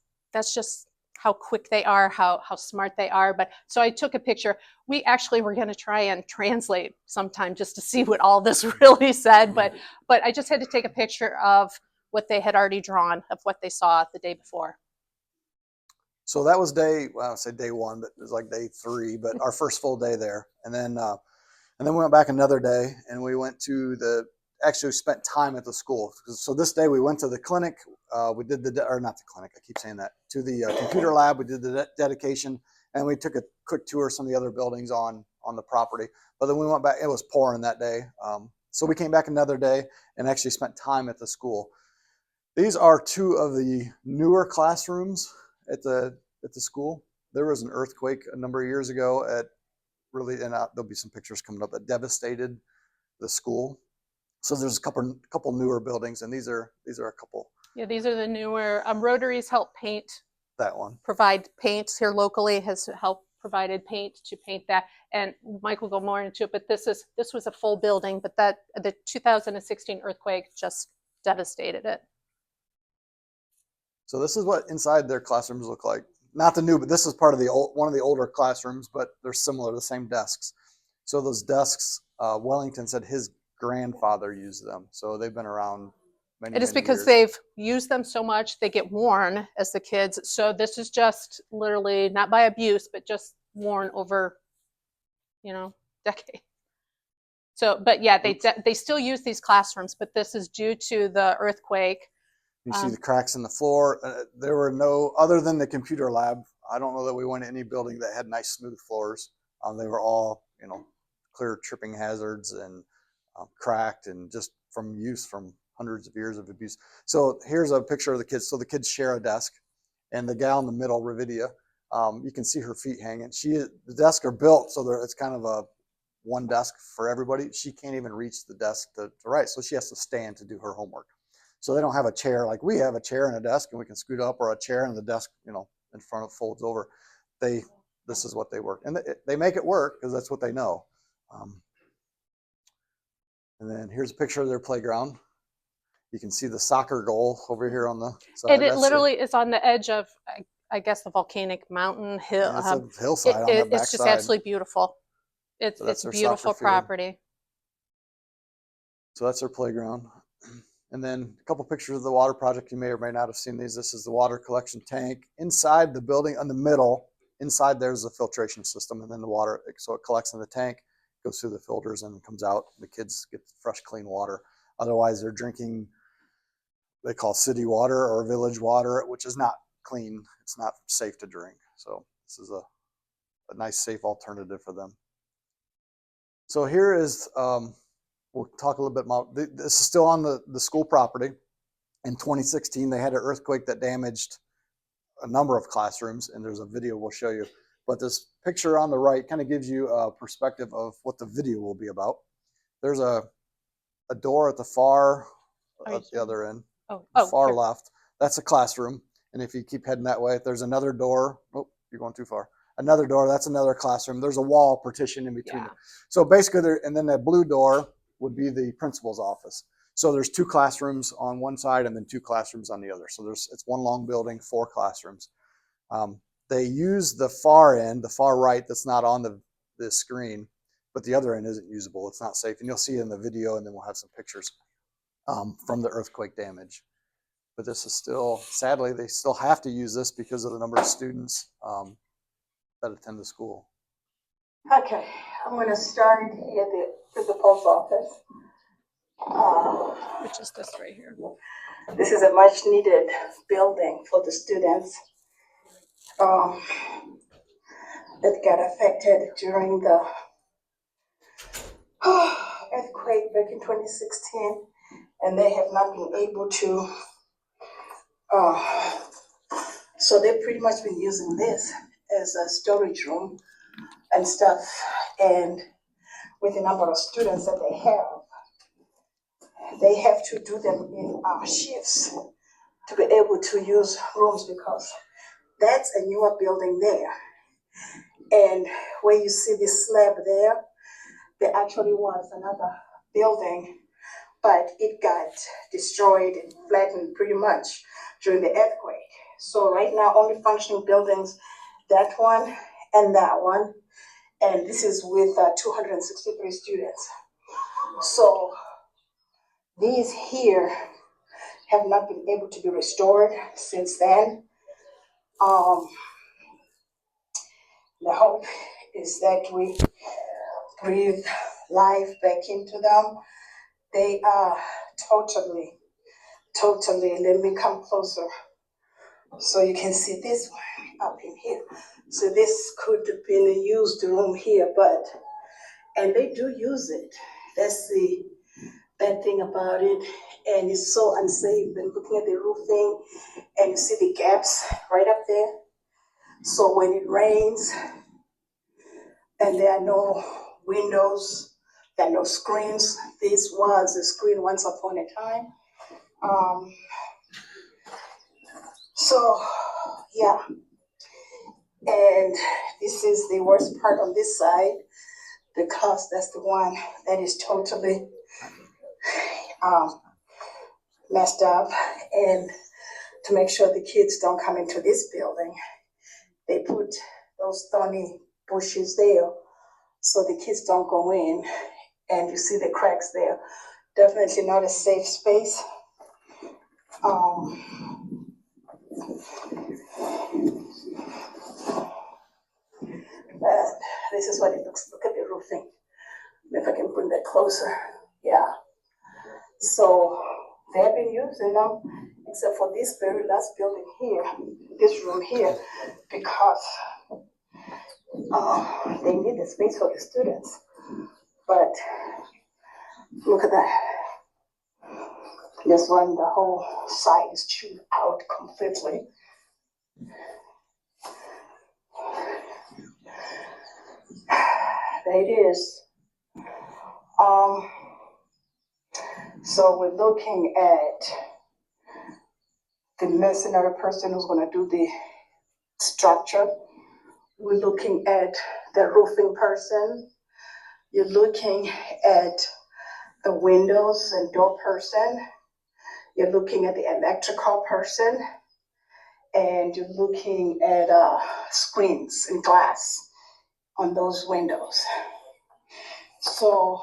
just how quick they are, how smart they are. But so I took a picture. We actually were going to try and translate sometime just to see what all this really said, but I just had to take a picture of what they had already drawn, of what they saw the day before. So that was I'll say day one, but it was like day 3, but our first full day there. And then we went back another day, and we went to actually spent time at the school. So this day we went to the clinic. We did not the clinic, I keep saying that, to the computer lab. We did the dedication, and we took a quick tour of some of the other buildings on the property. But then we went back, it was pouring that day. So we came back another day and actually spent time at the school. These are 2 of the newer classrooms at the school. There was an earthquake a number of years ago and there'll be some pictures coming up, that devastated the school. So there's a couple newer buildings, and these are a couple. Yeah, these are the newer. Rotaries help paint. That one. Provide paint here locally, has helped provided paint to paint that, and Mike will go more into it. But this was a full building, but the 2016 earthquake just devastated it. So this is what inside their classrooms look like. Not the new, but this is part of one of the older classrooms, but they're similar, the same desks. So those desks, Wellington said his grandfather used them. So they've been around many, It is many because years. they've used them so much, they get worn as the kids. So this is just literally not by abuse, but just worn over, decades. So, but yeah, they still use these classrooms, but this is due to the earthquake. You see the cracks in the floor. There were no, other than the computer lab, I don't know that we went to any building that had nice smooth floors. They were all, clear tripping hazards and cracked, and just from use from hundreds of years of abuse. So here's a picture of the kids. So the kids share a desk, and the gal in the middle, Ravidia, you can see her feet hanging. The desks are built so it's kind of a one desk for everybody. She can't even reach the desk to write, so she has to stand to do her homework. So they don't have a chair like we have, a chair and a desk, and we can scoot up, or a chair and the desk, in front of folds over. This is what they work, and they make it work because that's what they know. And then here's a picture of their playground. You can see the soccer goal over here on the side. And it literally is on the edge of, I guess, the volcanic mountain hill. Yeah, it's a hillside on the backside. It's just absolutely beautiful. It's beautiful property. So that's their playground. And then a couple pictures of the water project. You may or may not have seen these. This is the water collection tank. Inside the building, in the middle, inside there's a filtration system, and then the water, so it collects in the tank, goes through the filters and comes out. The kids get fresh, clean water. Otherwise, they're drinking, they call city water or village water, which is not clean. It's not safe to drink. So this is a nice, safe alternative for them. So here is, we'll talk a little bit about, this is still on the school property. In 2016, they had an earthquake that damaged a number of classrooms, and there's a video we'll show you. But this picture on the right kind of gives you a perspective of what the video will be about. There's a door at the far, at the other end, far here. left. That's a classroom. And if you keep heading that way, there's another door. Oh, you're going too far. Another door, that's another classroom. There's a wall partition in between. Yeah. So basically, and then that blue door would be the principal's office. So there's 2 classrooms on one side and then 2 classrooms on the other. So it's one long building, 4 classrooms. They use the far end, the far right, that's not on the screen, but the other end isn't usable. It's not safe. And you'll see it in the video, and then we'll have some pictures from the earthquake damage. But this is still, sadly, they still have to use this because of the number of students that attend the school. Okay, I'm going to start at the post office. Which is this right here. This is a much needed building for the students that got affected during the earthquake back in 2016, and they have not been able to. So they've pretty much been using this as a storage room and stuff, and with the number of students that they have to do them in shifts to be able to use rooms, because that's a newer building there. And where you see this slab there actually was another building, but it got destroyed and flattened pretty much during the earthquake. So right now, only functioning buildings, that one and that one. And this is with 263 students. So these here have not been able to be restored since then. The hope is that we breathe life back into them. They are totally, let me come closer so you can see this one up in here. So this could have been a used room here, and they do use it. That's the bad thing about it, and it's so unsafe. And looking at the roofing, and you see the gaps right up there. So when it rains, and there are no windows, there are no screens. This was a screen once upon a time. So yeah, and this is the worst part on this side, because that's the one that is totally messed up. And to make sure the kids don't come into this building, they put those thorny bushes there so the kids don't go in. And you see the cracks there. Definitely not a safe space. This is what it looks. Look at the roofing. If I can bring that closer, yeah. So they've been using them, except for this very last building here, this room here, because they need the space for the students. But look at that. This one, the whole side is chewed out completely. There it is. So we're looking at the mercenary person who's going to do the structure. We're looking at the roofing person. You're looking at the windows and door person. You're looking at the electrical person. And you're looking at screens and glass on those windows. So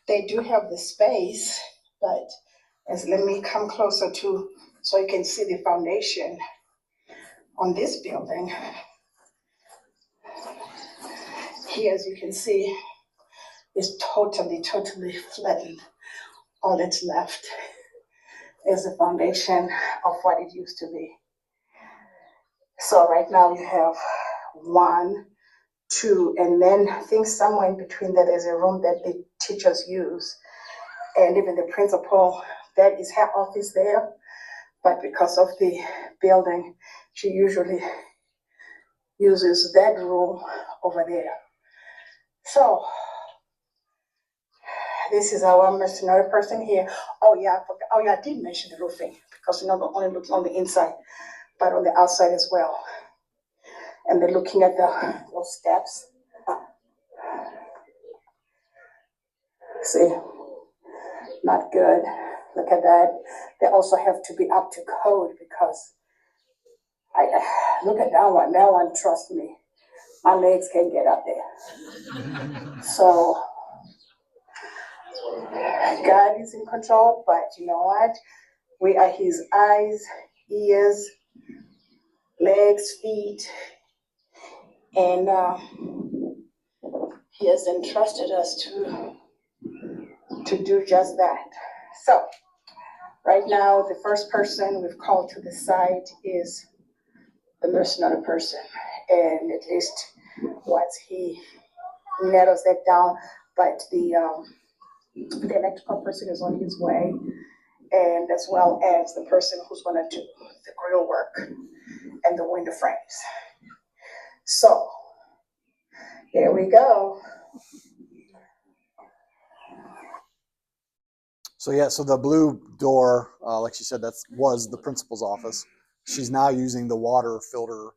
they do have the space, but let me come closer so you can see the foundation. on this building, here, as you can see, is totally flattened. All that's left is the foundation of what it used to be. So right now you have 1, 2, and then I think somewhere in between that is a room that the teachers use. And even the principal, that is her office there. But because of the building, she usually uses that room over there. So this is our mercenary person here. Oh yeah, I forgot. Oh yeah, I did mention the roofing because not only looking on the inside, but on the outside as well. And then looking at those steps. See, not good. Look at that. They also have to be up to code because I look at that one. That one, trust me, my legs can't get up there. So God is in control, but you know what? We are His eyes, ears, legs, feet, and He has entrusted us to do just that. So right now, the first person we've called to the site is the mercenary person, and at least once he narrows that down, but the electrical person is on his way, and as well as the person who's going to do the grill work and the window frames. So here we go. So yeah, so the blue door, like she said, that was the principal's office. She's now using the water filter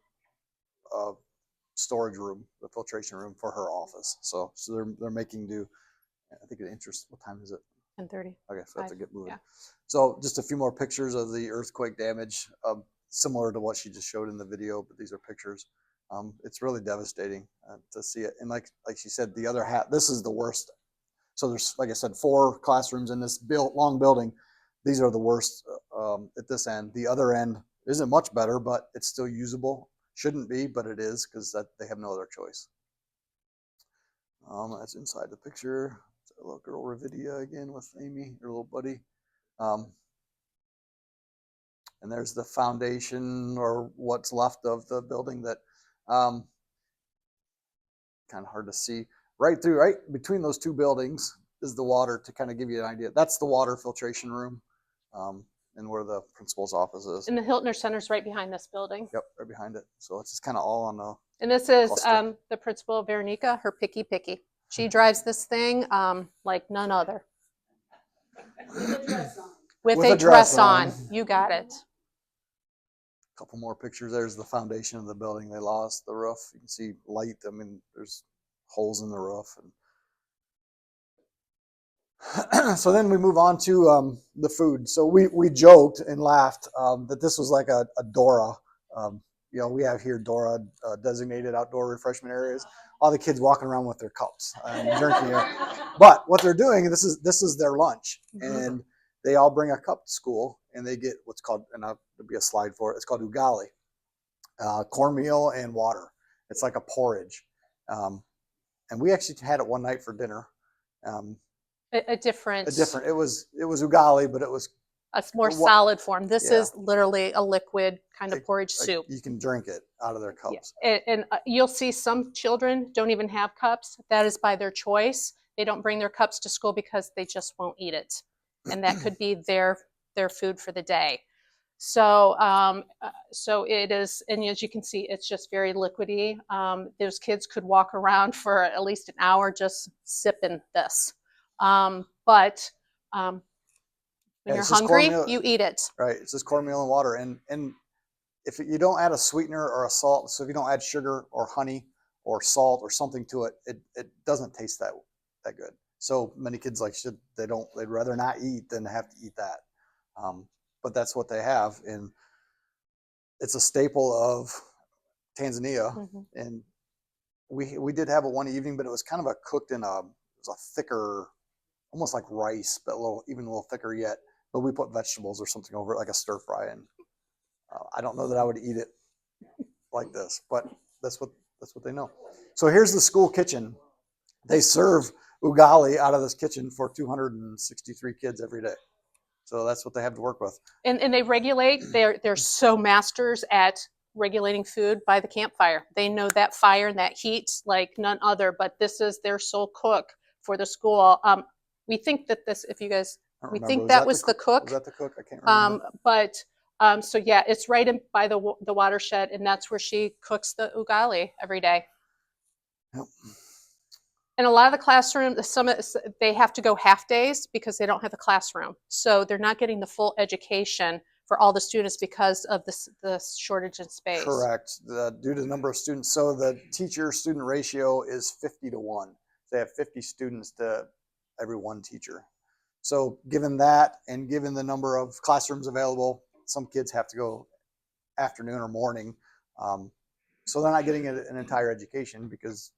storage room, the filtration room for her office. So they're making do. I think the interest. What time is it? 10:30. Okay, so I have to get moving. Yeah. So just a few more pictures of the earthquake damage, similar to what she just showed in the video, but these are pictures. It's really devastating to see it. And like she said, the other half, this is the worst. So there's, like I said, 4 classrooms in this long building. These are the worst at this end. The other end isn't much better, but it's still usable. Shouldn't be, but it is because they have no other choice. That's inside the picture. It's a little girl Ravidia again with Amy, her little buddy. And there's the foundation or what's left of the building that kind of hard to see. Right between those 2 buildings is the water, to kind of give you an idea. That's the water filtration room, and where the principal's office is. And the Hiltner Center's right behind this building. Yep, right behind it. So it's just kind of all on the. And this is the principal, Veronica, her picky. She drives this thing like none other. With a dress on. You got it. A couple more pictures. There's the foundation of the building. They lost the roof. You can see light. I mean, there's holes in the roof. And so then we move on to the food. So we joked and laughed that this was like a Dora. We have here Dora designated outdoor refreshment areas. All the kids walking around with their cups and drinking it. But what they're doing, this is their lunch, and they all bring a cup to school, and they get what's called, and there'll be a slide for it. It's called ugali, cornmeal and water. It's like a porridge, and we actually had it one night for dinner. A different. It was ugali, but it was a more solid form. This is literally a liquid kind of porridge soup. You can drink it out of their cups. Yeah. And you'll see some children don't even have cups. That is by their choice. They don't bring their cups to school because they just won't eat it. And that could be their food for the day. So it is, and as you can see, it's just very liquidy. Those kids could walk around for at least an hour just sipping this. But when you're hungry, you eat it. Right. It's just cornmeal and water. And if you don't add a sweetener or a salt, so if you don't add sugar or honey or salt or something to it, it doesn't taste that good. So many kids they'd rather not eat than have to eat that. But that's what they have. And it's a staple of Tanzania. Mm-hmm. And we did have it one evening, but it was kind of cooked in a thicker, almost like rice, but even a little thicker yet. But we put vegetables or something over it, like a stir fry. And I don't know that I would eat it like this, but that's what they know. So here's the school kitchen. They serve ugali out of this kitchen for 263 kids every day. So that's what they have to work with. And they regulate. They're so masters at regulating food by the campfire. They know that fire and that heat like none other. But this is their sole cook for the school. We think that this, if you guys, we think that was the cook. Was that the cook? I can't remember. So yeah, it's right in by the watershed, and that's where she cooks the ugali every day. Yep. And a lot of the classrooms, they have to go half days because they don't have a classroom. So they're not getting the full education for all the students because of the shortage in space. Correct. Due to the number of students. So the teacher-student ratio is 50-1. They have 50 students to every one teacher. So given that and given the number of classrooms available, some kids have to go afternoon or morning. So they're not getting an entire education because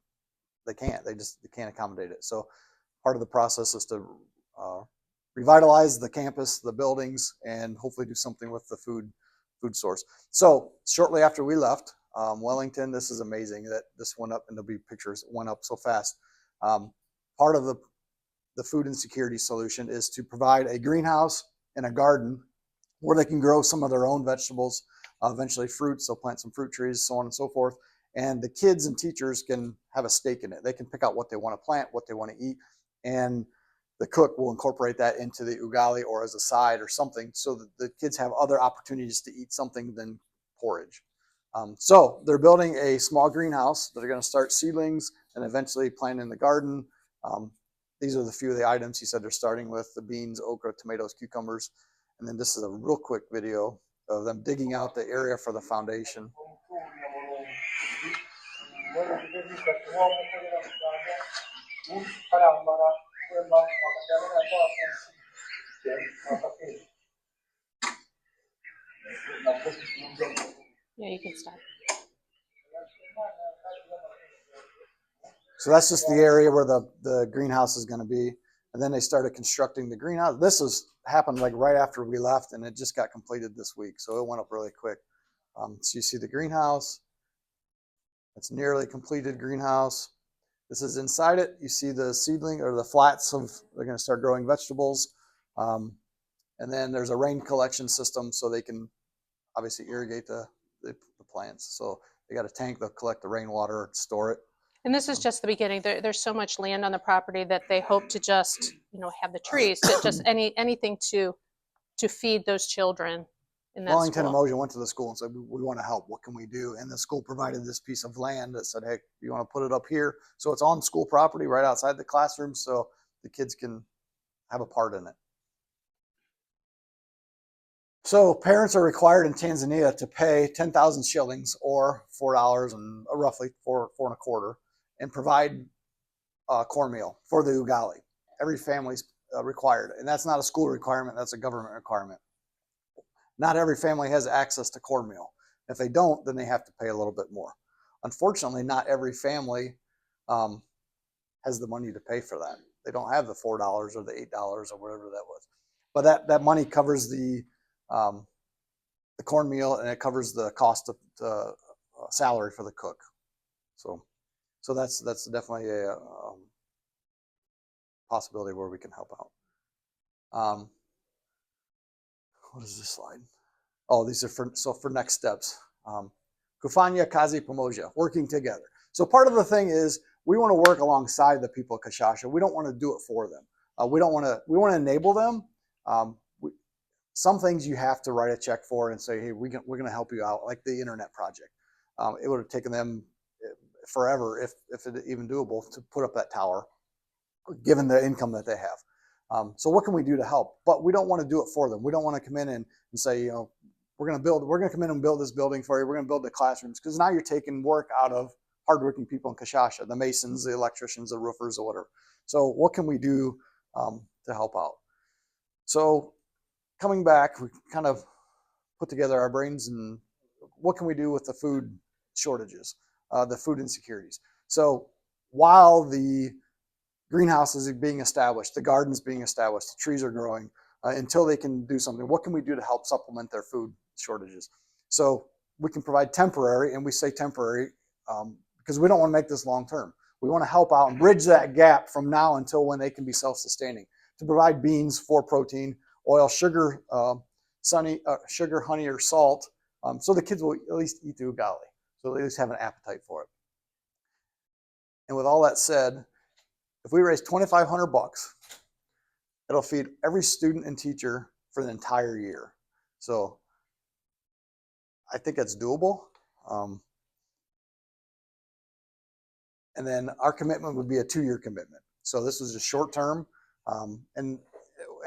they can't. They can't accommodate it. So part of the process is to revitalize the campus, the buildings, and hopefully do something with the food source. So shortly after we left Wellington, this is amazing that this went up, and there'll be pictures, it went up so fast. Part of the food insecurity solution is to provide a greenhouse and a garden where they can grow some of their own vegetables, eventually fruits. They'll plant some fruit trees, so on and so forth. And the kids and teachers can have a stake in it. They can pick out what they want to plant, what they want to eat, and the cook will incorporate that into the ugali or as a side or something, so that the kids have other opportunities to eat something than porridge. So they're building a small greenhouse that are going to start seedlings and eventually plant in the garden. These are the few of the items. He said they're starting with the beans, okra, tomatoes, cucumbers. And then this is a real quick video of them digging out the area for the foundation. Yeah, you can stop. So that's just the area where the greenhouse is going to be. And then they started constructing the greenhouse. This happened like right after we left, and it just got completed this week. So it went up really quick. So you see the greenhouse. It's nearly completed greenhouse. This is inside it. You see the seedling or the flats they're going to start growing vegetables. And then there's a rain collection system so they can obviously irrigate the plants. So they got a tank, they'll collect the rainwater, store it. And this is just the beginning. There's so much land on the property that they hope to just, have the trees, to just anything to feed those children in that Wellington and school. Moja went to the school and said, we want to help. What can we do? And the school provided this piece of land that said, hey, you want to put it up here? So it's on school property right outside the classroom, so the kids can have a part in it. So parents are required in Tanzania to pay 10,000 shillings or $4 and roughly four and a quarter, and provide cornmeal for the ugali. Every family's required, and that's not a school requirement, that's a government requirement. Not every family has access to cornmeal. If they don't, then they have to pay a little bit more. Unfortunately, not every family has the money to pay for that. They don't have the $4 or the $8 or whatever that was. But that money covers the cornmeal, and it covers the cost of the salary for the cook. So that's definitely a possibility where we can help out. What is this slide? Oh, these are for next steps. Kufanya Kazi Pamoja, working together. So part of the thing is we want to work alongside the people of Kashasha. We don't want to do it for them. We want to enable them. Some things you have to write a check for and say, hey, we're going to help you out, like the internet project. It would have taken them forever, if it even doable, to put up that tower, given the income that they have. So what can we do to help? But we don't want to do it for them. We don't want to come in and say, we're going to come in and build this building for you. We're going to build the classrooms, because now you're taking work out of hardworking people in Kashasha, the masons, the electricians, the roofers, or whatever. So what can we do to help out? So coming back, we kind of put together our brains and what can we do with the food shortages, the food insecurities. So while the greenhouses are being established, the gardens being established, the trees are growing, until they can do something, what can we do to help supplement their food shortages? So we can provide temporary, and we say temporary because we don't want to make this long term. We want to help out and bridge that gap from now until when they can be self-sustaining, to provide beans for protein, oil, sugar, sugar, honey, or salt, so the kids will at least eat the ugali, so they at least have an appetite for it. And with all that said, if we raise $2,500, it'll feed every student and teacher for the entire year. So I think that's doable. And then our commitment would be a 2-year commitment. So this is a short term. And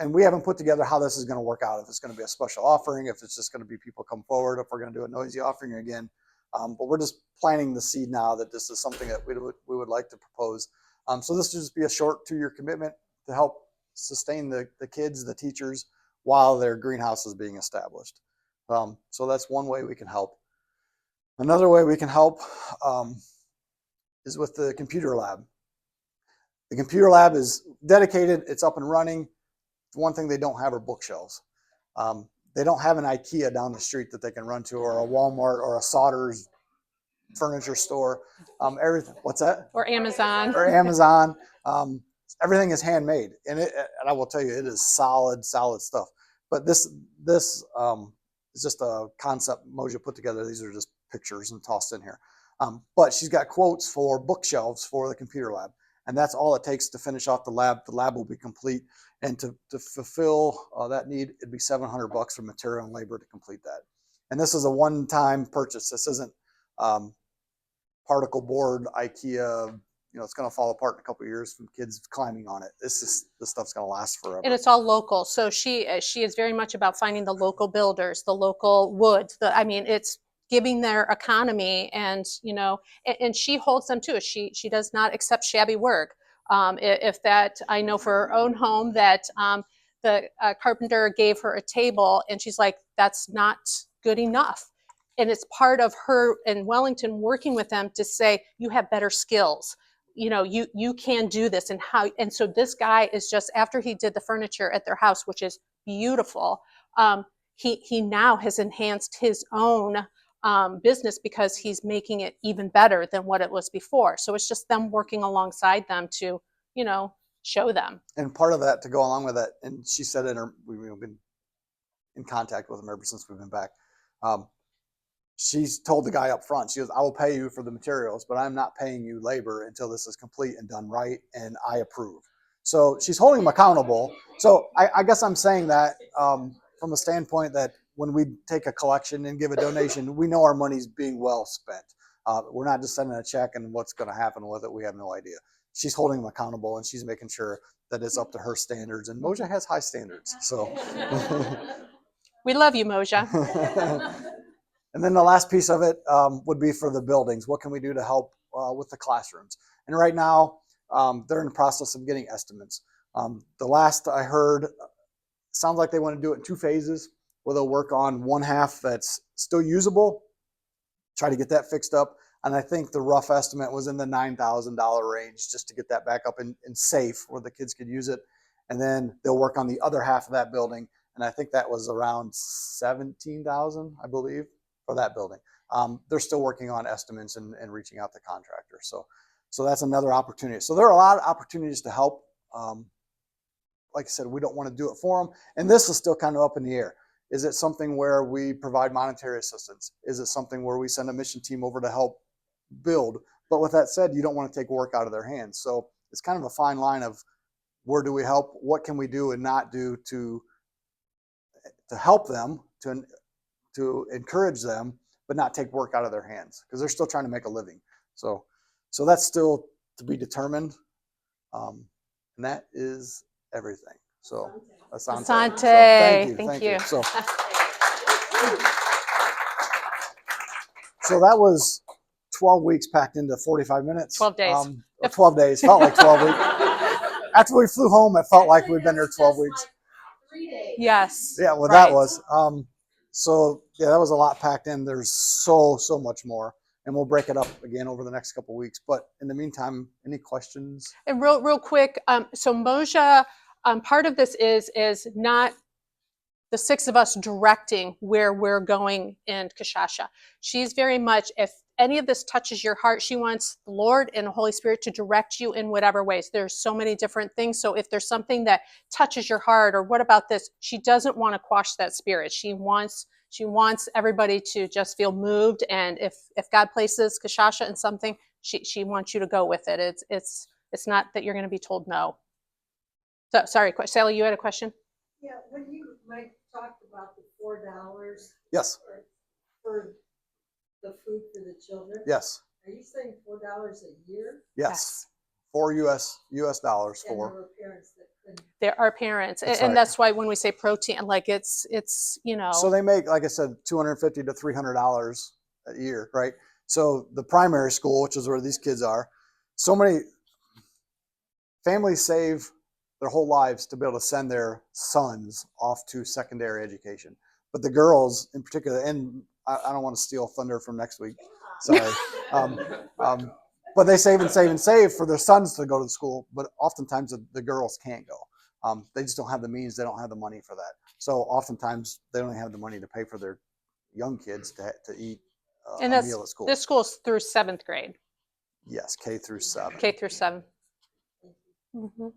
we haven't put together how this is going to work out. If it's going to be a special offering, if it's just going to be people come forward, if we're going to do a noisy offering again. But we're just planting the seed now that this is something that we would like to propose. So this would just be a short 2-year commitment to help sustain the kids, the teachers, while their greenhouse is being established. So that's one way we can help. Another way we can help is with the computer lab. The computer lab is dedicated, it's up and running. One thing they don't have are bookshelves. They don't have an IKEA down the street that they can run to, or a Walmart, or a Sauter's furniture store. Everything. What's that? Or Amazon. Or Amazon. Everything is handmade, and I will tell you, it is solid stuff. But this is just a concept Moja put together. These are just pictures and tossed in here. But she's got quotes for bookshelves for the computer lab, and that's all it takes to finish off the lab. The lab will be complete, and to fulfill that need, it'd be $700 for material and labor to complete that. And this is a one-time purchase. This isn't particle board IKEA. It's going to fall apart in a couple of years from kids climbing on it. This stuff's going to last forever. And it's all local. So she is very much about finding the local builders, the local wood. It's giving their economy, and and she holds them to it. She does not accept shabby work. If that, I know for her own home that the carpenter gave her a table, and she's like, that's not good enough. And it's part of her in Wellington working with them to say, you have better skills. You can do this. And so this guy is just, after he did the furniture at their house, which is beautiful, he now has enhanced his own business because he's making it even better than what it was before. So it's just them working alongside them to, show them. And part of that, to go along with that, and she said we've been in contact with him ever since we've been back. She's told the guy up front, she goes, I will pay you for the materials, but I'm not paying you labor until this is complete and done right, and I approve. So she's holding him accountable. So I guess I'm saying that from a standpoint that when we take a collection and give a donation, we know our money's being well spent. We're not just sending a check and what's going to happen with it, we have no idea. She's holding him accountable, and she's making sure that it's up to her standards. And Moja has high standards. So we love you, Moja. And then the last piece of it would be for the buildings. What can we do to help with the classrooms? And right now, they're in the process of getting estimates. The last I heard, sounds like they want to do it in 2 phases, where they'll work on one half that's still usable, try to get that fixed up. And I think the rough estimate was in the $9,000 range, just to get that back up and safe where the kids could use it. And then they'll work on the other half of that building. And I think that was around $17,000, I believe, for that building. They're still working on estimates and reaching out to contractors. So that's another opportunity. So there are a lot of opportunities to help. Like I said, we don't want to do it for them. And this is still kind of up in the air. Is it something where we provide monetary assistance? Is it something where we send a mission team over to help build? But with that said, you don't want to take work out of their hands. So it's kind of a fine line of where do we help? What can we do and not do to help them, to encourage them, but not take work out of their hands, because they're still trying to make a living. So that's still to be determined. And that is everything. So Asante. Asante. So, thank you. So that was 12 weeks packed into 45 minutes. 12 days. 12 days. Felt like 12 weeks. After we flew home, it felt like we'd been there 12 weeks. 3 days. Yes. Yeah, well, right. that was. So yeah, that was a lot packed in. There's so much more, and we'll break it up again over the next couple of weeks. But in the meantime, any questions? And real quick, so Moja, part of this is not the six of us directing where we're going in Kashasha. She's very much, if any of this touches your heart, she wants the Lord and the Holy Spirit to direct you in whatever ways. There's so many different things. So if there's something that touches your heart, or what about this, she doesn't want to quash that spirit. She wants everybody to just feel moved. And if God places Kashasha in something, she wants you to go with it. It's not that you're going to be told no. So sorry, Sally, you had a question? Yeah, when you, Mike, talked about the $4 Yes. for the food for the children, Yes. are you saying $4 a year? Yes. 4 US dollars And there for. were parents that couldn't. There are parents, That's and right. that's why when we say protein, like it's So they make, like I said, $250 to $300 a year, right? So the primary school, which is where these kids are, so many families save their whole lives to be able to send their sons off to secondary education. But the girls in particular, and I don't want to steal thunder from next week, sorry. But they save and save and save for their sons to go to school, but oftentimes the girls can't go. They just don't have the means, they don't have the money for that. So oftentimes they don't have the money to pay for their young kids to eat and a meal at school. this school's through 7th grade, Yes, K through 7. K through 7. Mm-hmm.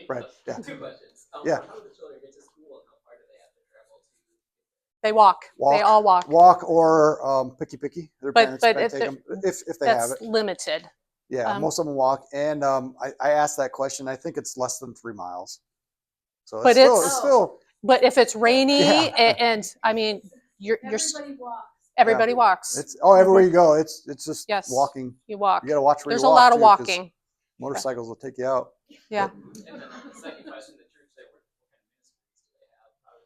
Right. Yeah. 2 questions. Yeah. How do the children get to school, and how far do they have to travel to? They walk. They all walk. Walk or picky. Their But parents might take them if they have That's it. limited. Yeah, most of them walk. And I asked that question. I think it's less than 3 miles. So But it's still. But if it's rainy, Yeah. and I mean, Everybody walks. everybody walks. It's everywhere you go. It's just Yes. walking. You walk. You got to watch where There's you a walk. lot of too, 'cause walking. Motorcycles will take you out. Yeah. And then the second question, the church, what kind of ministries do they have? How do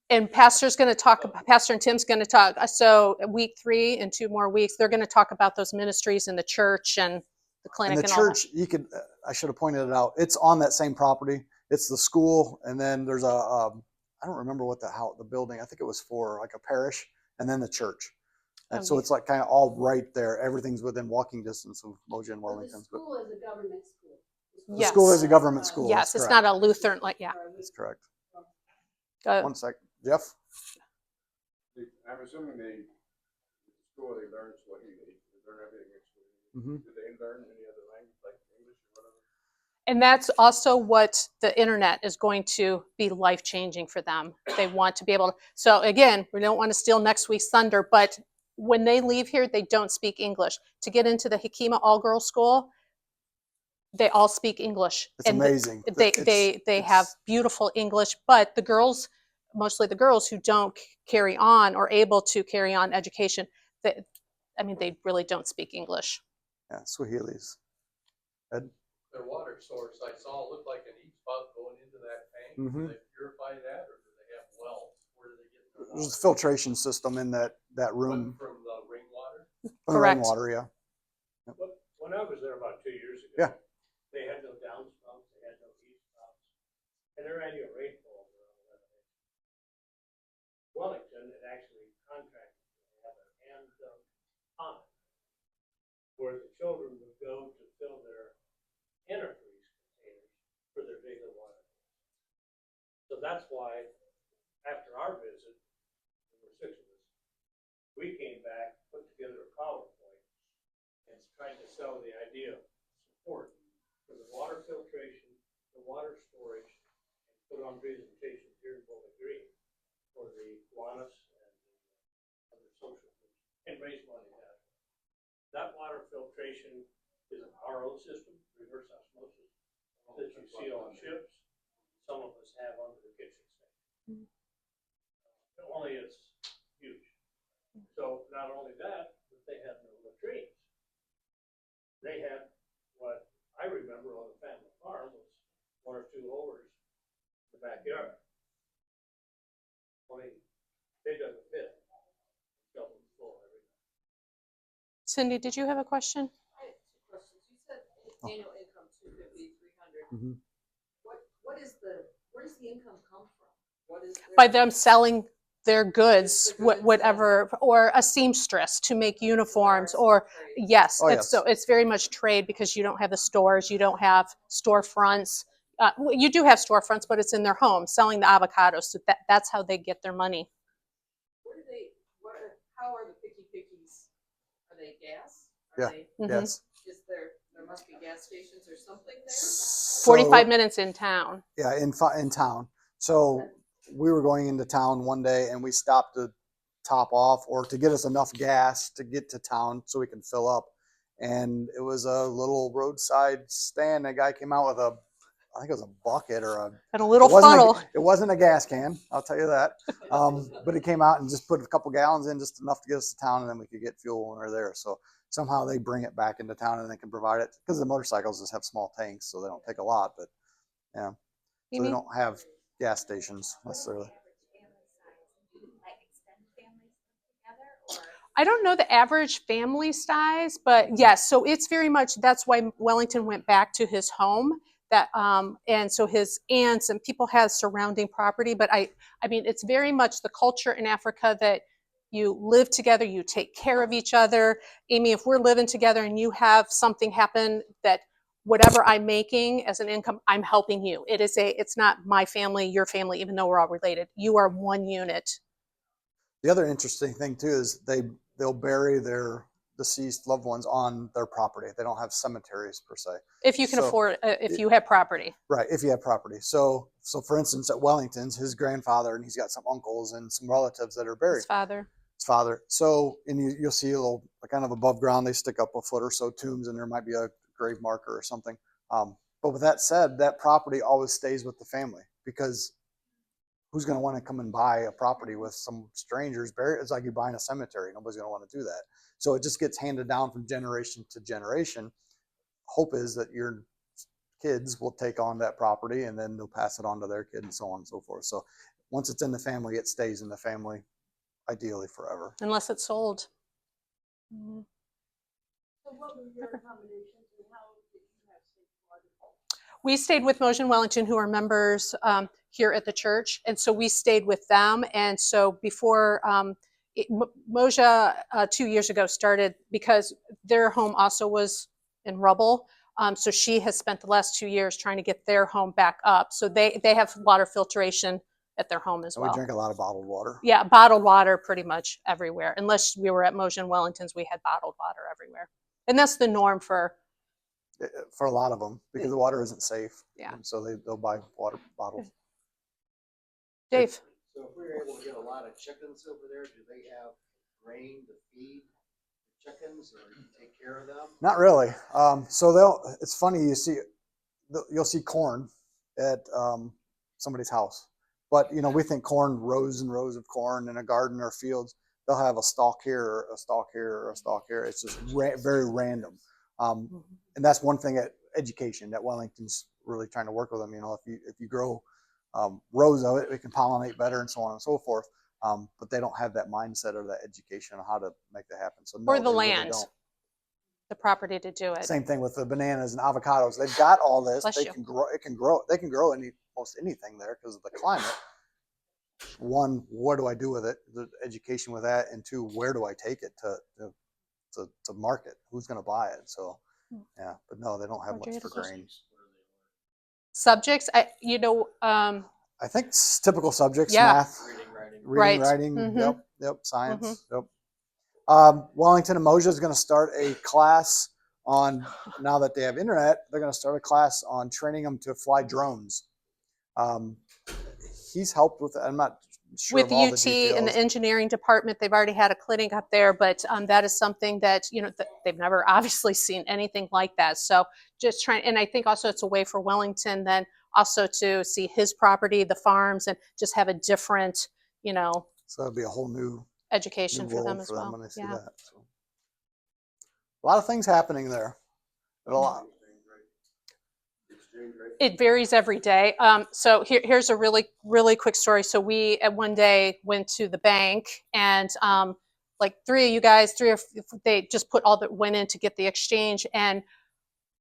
they? And Pastor's going to talk. Pastor and Tim's going to talk. So week 3 and 2 more weeks, they're going to talk about those ministries in the church and the clinic And the and all that. church, you could. I should have pointed it out. It's on that same property. It's the school, and then there's I don't remember what the building. I think it was for like a parish, and then the church. And so Okay. it's like kind of all right there. Everything's within walking distance of Moja and But the Wellington. But school is a government school. the Yes. school is a government school. Yes, That's it's correct. not a Lutheran, like, yeah. That's correct. Uh, 1 sec, Jeff. I'm assuming the school they learn Swahili. They learn everything in Swahili. Mm-hmm. Do they learn any other language like English or whatever? And that's also what the internet is going to be life-changing for them. They want to be able to. So again, we don't want to steal next week's thunder, but when they leave here, they don't speak English. To get into the Hekima all-girls school, they all speak English. It's amazing. They have beautiful English, but the girls, mostly the girls who don't carry on or able to carry on education, they really don't speak English. Yeah, Swahili's. Ed? Their water source, I saw, looked like an each spout going into that tank. Mhm. Do they purify that, or do they have wells? Where do they get their water? There's a filtration system in that room. From the rainwater? Correct. Rainwater, yeah. When I was there about 2 years ago, Yeah. they had no downspouts, they had no east spouts, and their annual rainfall was around 11 inches. Wellington had actually contracted to have a hand-dug pond where the children would go to fill their antifreeze containers for their daily water. So that's why, after our visit, there were 6 of us, we came back, put together a PowerPoint, and tried to sell the idea of support for the water filtration, the water storage, and put on presentations here in Bowling Green for the Kiwanis and the other social groups, and raise money that way. That water filtration is an RO system, reverse osmosis, that you see on ships. Some of us have under the kitchen sink. Only it's huge. So not only that, but they had no latrines. They had what I remember on the family farm was 1 or 2 overs in the backyard. Only they dug a pit, shoveled it full every night. Cindy, did you have a question? I have 2 questions. You said annual income 250, 300. Mhm. Where does the income come from? What is By them selling their goods, whatever, or a seamstress to make uniforms, or yes, Oh, it's yes. very much trade, because you don't have the stores, you don't have storefronts, You do have storefronts, but it's in their home selling the avocados. So that's how they get their money. How are the picky pickies? Are they gas? Yeah. Yes. Is there must be gas stations or something there? So, 45 minutes in town. Yeah, in town. So we were going into town one day and we stopped to top off or to get us enough gas to get to town so we can fill up. And it was a little roadside stand. A guy came out with I think it was a bucket or And a little it wasn't funnel. it wasn't a gas can, I'll tell you that. But he came out and just put a couple gallons in, just enough to get us to town, and then we could get fuel when we were there. So somehow they bring it back into town and they can provide it because the motorcycles just have small tanks, so they don't take a lot. But yeah, so they don't have gas stations necessarily. I don't know the average family size, but yes, so it's very much, that's why Wellington went back to his home. That and so his aunts and people have surrounding property, but I mean it's very much the culture in Africa that you live together, you take care of each other. Amy, if we're living together and you have something happen, that whatever I'm making as an income, I'm helping you. It's not my family, your family, even though we're all related. You are one unit. The other interesting thing too is they'll bury their deceased loved ones on their property. They don't have cemeteries per se. If you can afford, if you have property. Right, if you have property. So for instance, at Wellington's, his grandfather, and he's got some uncles and some relatives that are buried. His father. His father. So, and you'll see a little, kind of above ground, they stick up a foot or so tombs, and there might be a grave marker or something. But with that said, that property always stays with the family because who's going to want to come and buy a property with some strangers buried? It's like you're buying a cemetery. Nobody's going to want to do that. So it just gets handed down from generation to generation. Hope is that your kids will take on that property and then they'll pass it on to their kid and so on and so forth. So once it's in the family, it stays in the family, ideally forever. Unless it's sold. Mm-hmm. So what were your accommodations and how did you have safe water? We stayed with Moja and Wellington, who are members here at the church, and so we stayed with them. And so before Moja 2 years ago started, because their home also was in rubble, so she has spent the last 2 years trying to get their home back up. So they have water filtration at their home as well. We drink a lot of bottled water. Yeah, bottled water pretty much everywhere. Unless we were at Moja and Wellington's, we had bottled water everywhere, and that's the norm for a lot of them because the water isn't safe. Yeah. And so they'll buy water bottles. Dave. So if we were able to get a lot of chickens over there, do they have grain to feed the chickens or take care of them? Not really. So it's funny, you'll see corn at somebody's house, but we think corn, rows and rows of corn in a garden or fields. They'll have a stalk here, or a stalk here, or a stalk here. It's just very random. And that's one thing at education that Wellington's really trying to work with them. If you grow rows of it, we can pollinate better and so on and so forth. But they don't have that mindset or that education on how to make that happen. So or the land, the property to do it. Same thing with the bananas and avocados. They've got all this. Bless They you. can grow. It can grow. They can grow most anything there because of the climate. One, what do I do with it? The education with that, and two, where do I take it to market? Who's going to buy it? So, yeah, but no, they don't have much for grain. Subjects, I think typical subjects: Yeah. math, reading, writing. Mhm. Yep, science. Yep. Wellington and Moja is going to start a class on, now that they have internet, they're going to start a class on training them to fly drones. He's helped with, I'm not sure with of all UT the details. and the engineering department. They've already had a clinic up there, but that is something that they've never obviously seen anything like that. So just trying, and I think also it's a way for Wellington then also to see his property, the farms, and just have a different, So it'll be a whole new education for world them as for them well. when they see Yeah. that. So. A lot of things happening there. A lot. It varies every day. So here's a really, really quick story. So we at one day went to the bank, and like they just put went in to get the exchange, and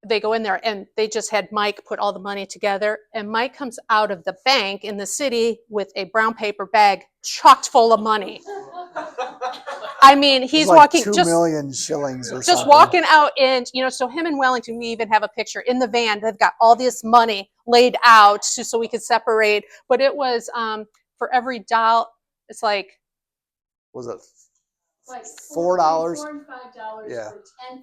they go in there and they just had Mike put all the money together, and Mike comes out of the bank in the city with a brown paper bag chocked full of money. I mean, It's he's like walking 2 million shillings or just something. walking out, and so him and Wellington, we even have a picture in the van. They've got all this money laid out so we could separate. But it was for every dollar, it's like Was it Like $4? $4 and $5 Yeah,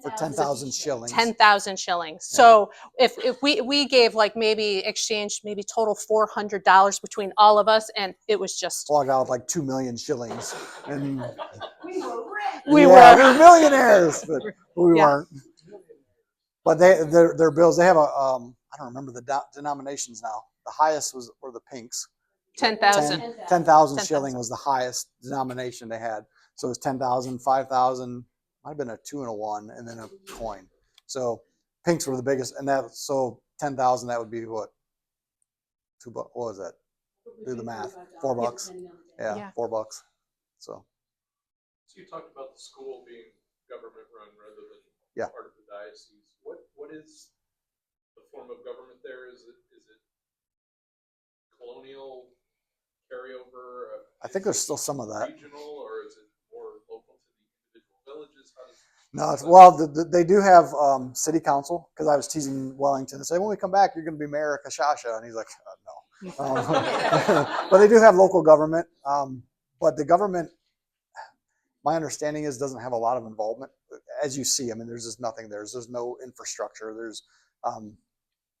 for for 10,000 shillings. 10,000 shillings. So if we gave like maybe exchanged maybe total $400 between all of us, and it was just Walked out with like 2 million shillings, and We were rich. we we were were millionaires, but we Yeah. weren't. But their bills, they have a I don't remember the denominations now. The highest were the pinks. 10,000. 10,000 shilling was the highest denomination they had. So it was 10,000, 5,000, might have been a 2 and a 1, and then a coin. So pinks were the biggest, and so 10,000, that would be what? $2. What was that? Do the math. $4. Yeah, $4. So So you talked about the school being government run rather than Yeah. part of the diocese. What is the form of government there? Is it colonial carryover? I think there's still some of that. Regional, or is it more local to the individual villages? How does No, well, they do have city council, because I was teasing Wellington and say, when we come back, you're going to be mayor of Kashasha, and he's like, no. But they do have local government. But the government, my understanding is, doesn't have a lot of involvement. As you see, I mean, there's just nothing there. There's no infrastructure. There's,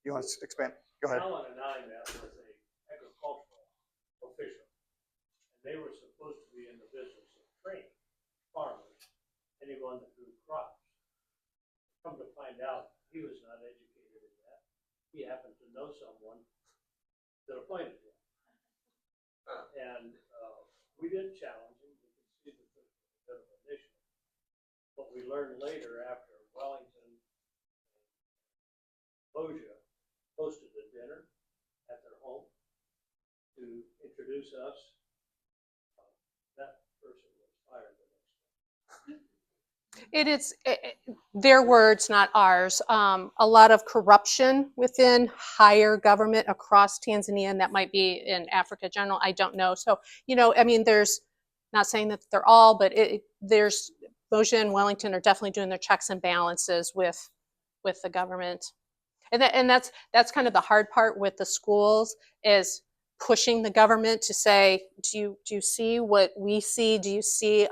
you want to expand? Go ahead. Alan and I met with a agricultural official, and they were supposed to be in the business of training farmers, anyone that grew crops. Come to find out, he was not educated in that. He happened to know someone that appointed him. And we didn't challenge him. We could see that there was a bit of an issue. But we learned later, after Wellington and Bosia hosted a dinner at their home to introduce us, that person was fired the next day. It is their words, not ours. A lot of corruption within higher government across Tanzania, and that might be in Africa general. I don't know. So, I mean, there's not saying that they're all, but there's Bosia and Wellington are definitely doing their checks and balances with the government. And that's kind of the hard part with the schools, is pushing the government to say, do you see what we see? Do you see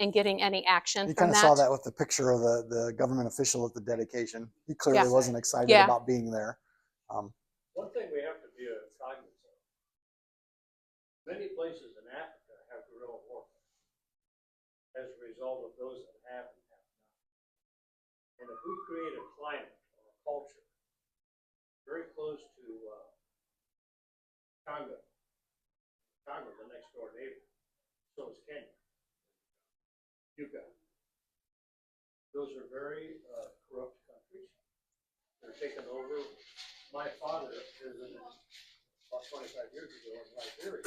and getting any action You from kind of that? saw that with the picture of the government official at the dedication. He clearly Yeah. wasn't excited Yeah. about being there. One thing we have to be cognizant of, many places in Africa have guerrilla warfare as a result of those that have and have not. And if we create a climate or a culture very close to Congo, the next door neighbor, so is Kenya, Uganda. Those are very corrupt countries. They're taken over. My father visited about 25 years ago in Liberia,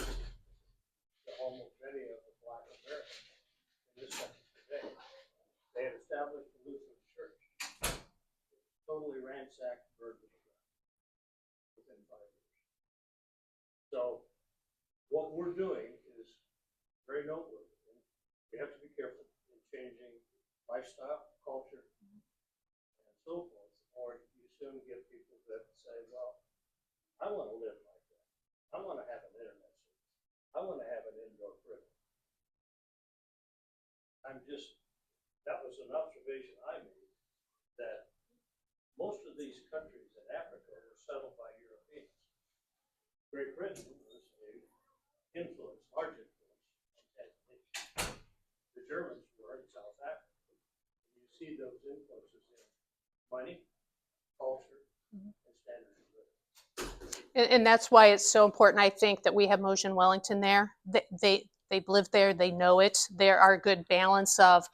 the home of many of the Black Americans in this country today. They had established the Lutheran Church, totally ransacked, burned to the ground within 5 years. So what we're doing is very noteworthy. We have to be careful in changing lifestyle, culture, and so forth, or you soon get people that say, well, I want to live like that. I want to have an internet service. I want to have an indoor fridge. That was an observation I made, that most of these countries in Africa were settled by Europeans. Great Britain was a large influence on Tanzania. The Germans were in South Africa. You see those influences in money, culture, and standards of living. And that's why it's so important, I think, that we have Moja and Wellington there. They've lived there, they know it. There are a good balance of,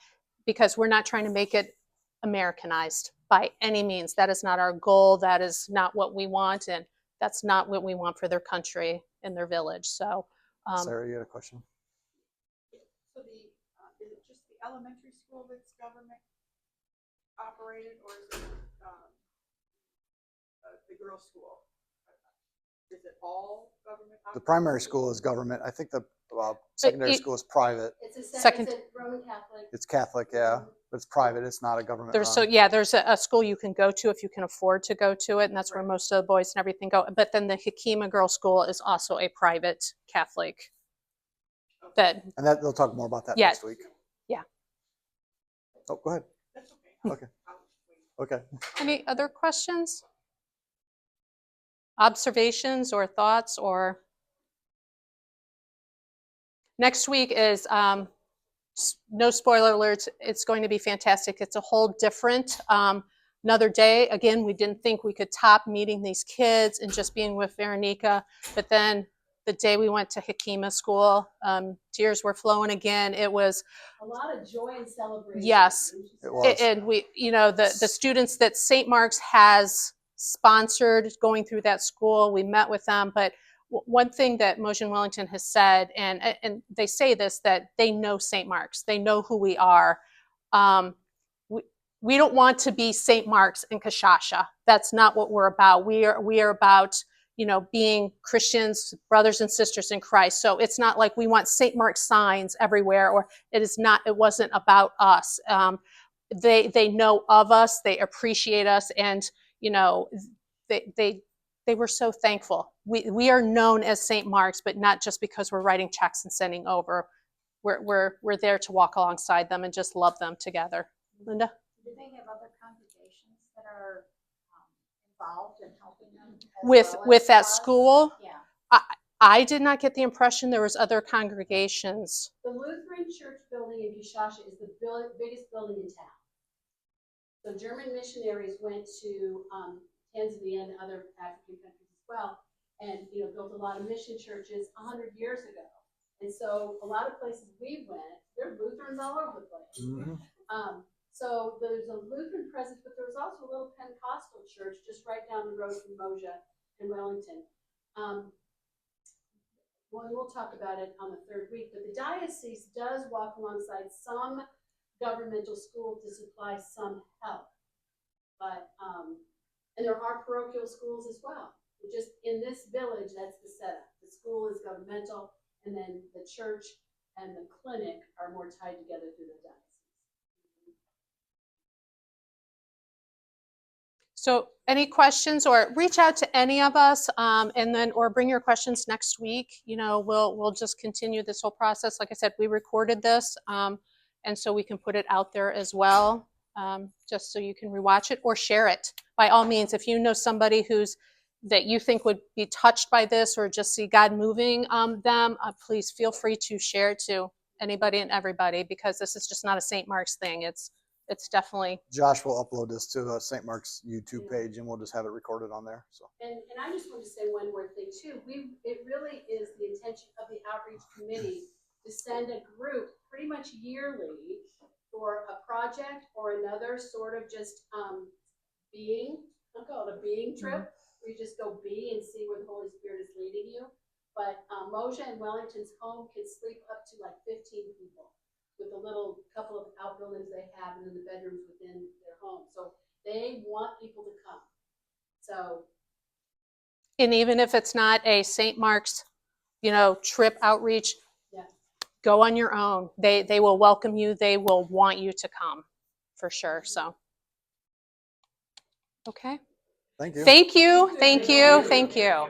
because we're not trying to make it Americanized by any means. That is not our goal. That is not what we want, and that's not what we want for their country and their village. So, Sarah, you had a question? So is it just the elementary school that's government operated, or is it the girls' school? Is it all government operated? The primary school is government. I think secondary it- school is private. It's Second- it's a Roman Catholic. It's Catholic, yeah, but it's private. It's not a government There's run. there's a school you can go to if you can afford to go to it, and that's where most of the boys and everything go. But then the Hakima Girls School is also a private Catholic. That And that they'll talk more about that Yeah. next week. Yeah. Oh, go ahead. That's okay. Okay. Okay. Any other questions? Observations or thoughts? Or next week is no spoiler alerts. It's going to be fantastic. It's a whole different another day. Again, we didn't think we could top meeting these kids and just being with Veronica, but then the day we went to Hakima School, tears were flowing again. It was A lot of joy and celebration. Yes. It was. and we, the students that St. Mark's has sponsored going through that school, we met with them. But one thing that Motion Wellington has said, and they say this, that they know St. Mark's, they know who we are. We don't want to be St. Mark's and Kashasha. That's not what we're about. We are about, being Christians, brothers and sisters in Christ. So it's not like we want St. Mark's signs everywhere, or it wasn't about us. They know of us, they appreciate us, and they were so thankful. We are known as St. Mark's, but not just because we're writing checks and sending over. We're there to walk alongside them and just love them together. Linda? Do they have other congregations that are involved in helping them? With that us? school, Yeah. I did not get the impression there was other congregations. The Lutheran Church building in Kishasha is the biggest building in town. So German missionaries went to Tanzania and other African countries as well, and built a lot of mission churches 100 years ago. And so a lot of places we went, there are Lutherans all over the place. Mm-hmm. So there's a Lutheran presence, but there was also a little Pentecostal church just right down the road from Moja in Wellington. We'll talk about it on the third week, but the diocese does walk alongside some governmental schools to supply some help. But, and there are parochial schools as well. Just in this village, that's the setup. The school is governmental, and then the church and the clinic are more tied together through the diocese. So any questions, or reach out to any of us, or bring your questions next week. We'll just continue this whole process. Like I said, we recorded this, and so we can put it out there as well, just so you can rewatch it or share it. By all means, if you know somebody that you think would be touched by this or just see God moving them, please feel free to share it to anybody and everybody, because this is just not a St. Mark's thing. It's definitely. Josh will upload this to St. Mark's YouTube page, and we'll just have it recorded on there. So. And I just want to say one more thing too. It really is the intention of the outreach committee to send a group pretty much yearly for a project or another sort of just being. I'll call it a being trip. Where you just go be and see where the Holy Spirit is leading you. But Moja and Wellington's home can sleep up to like 15 people, with a little couple of outbuildings they have, and then the bedrooms within their home. So they want people to come. So. And even if it's not a St. Mark's, trip outreach, go on your own. They will welcome you. They will want you to come, for sure. So, okay. Thank you. Thank you. Thank you. Thank you.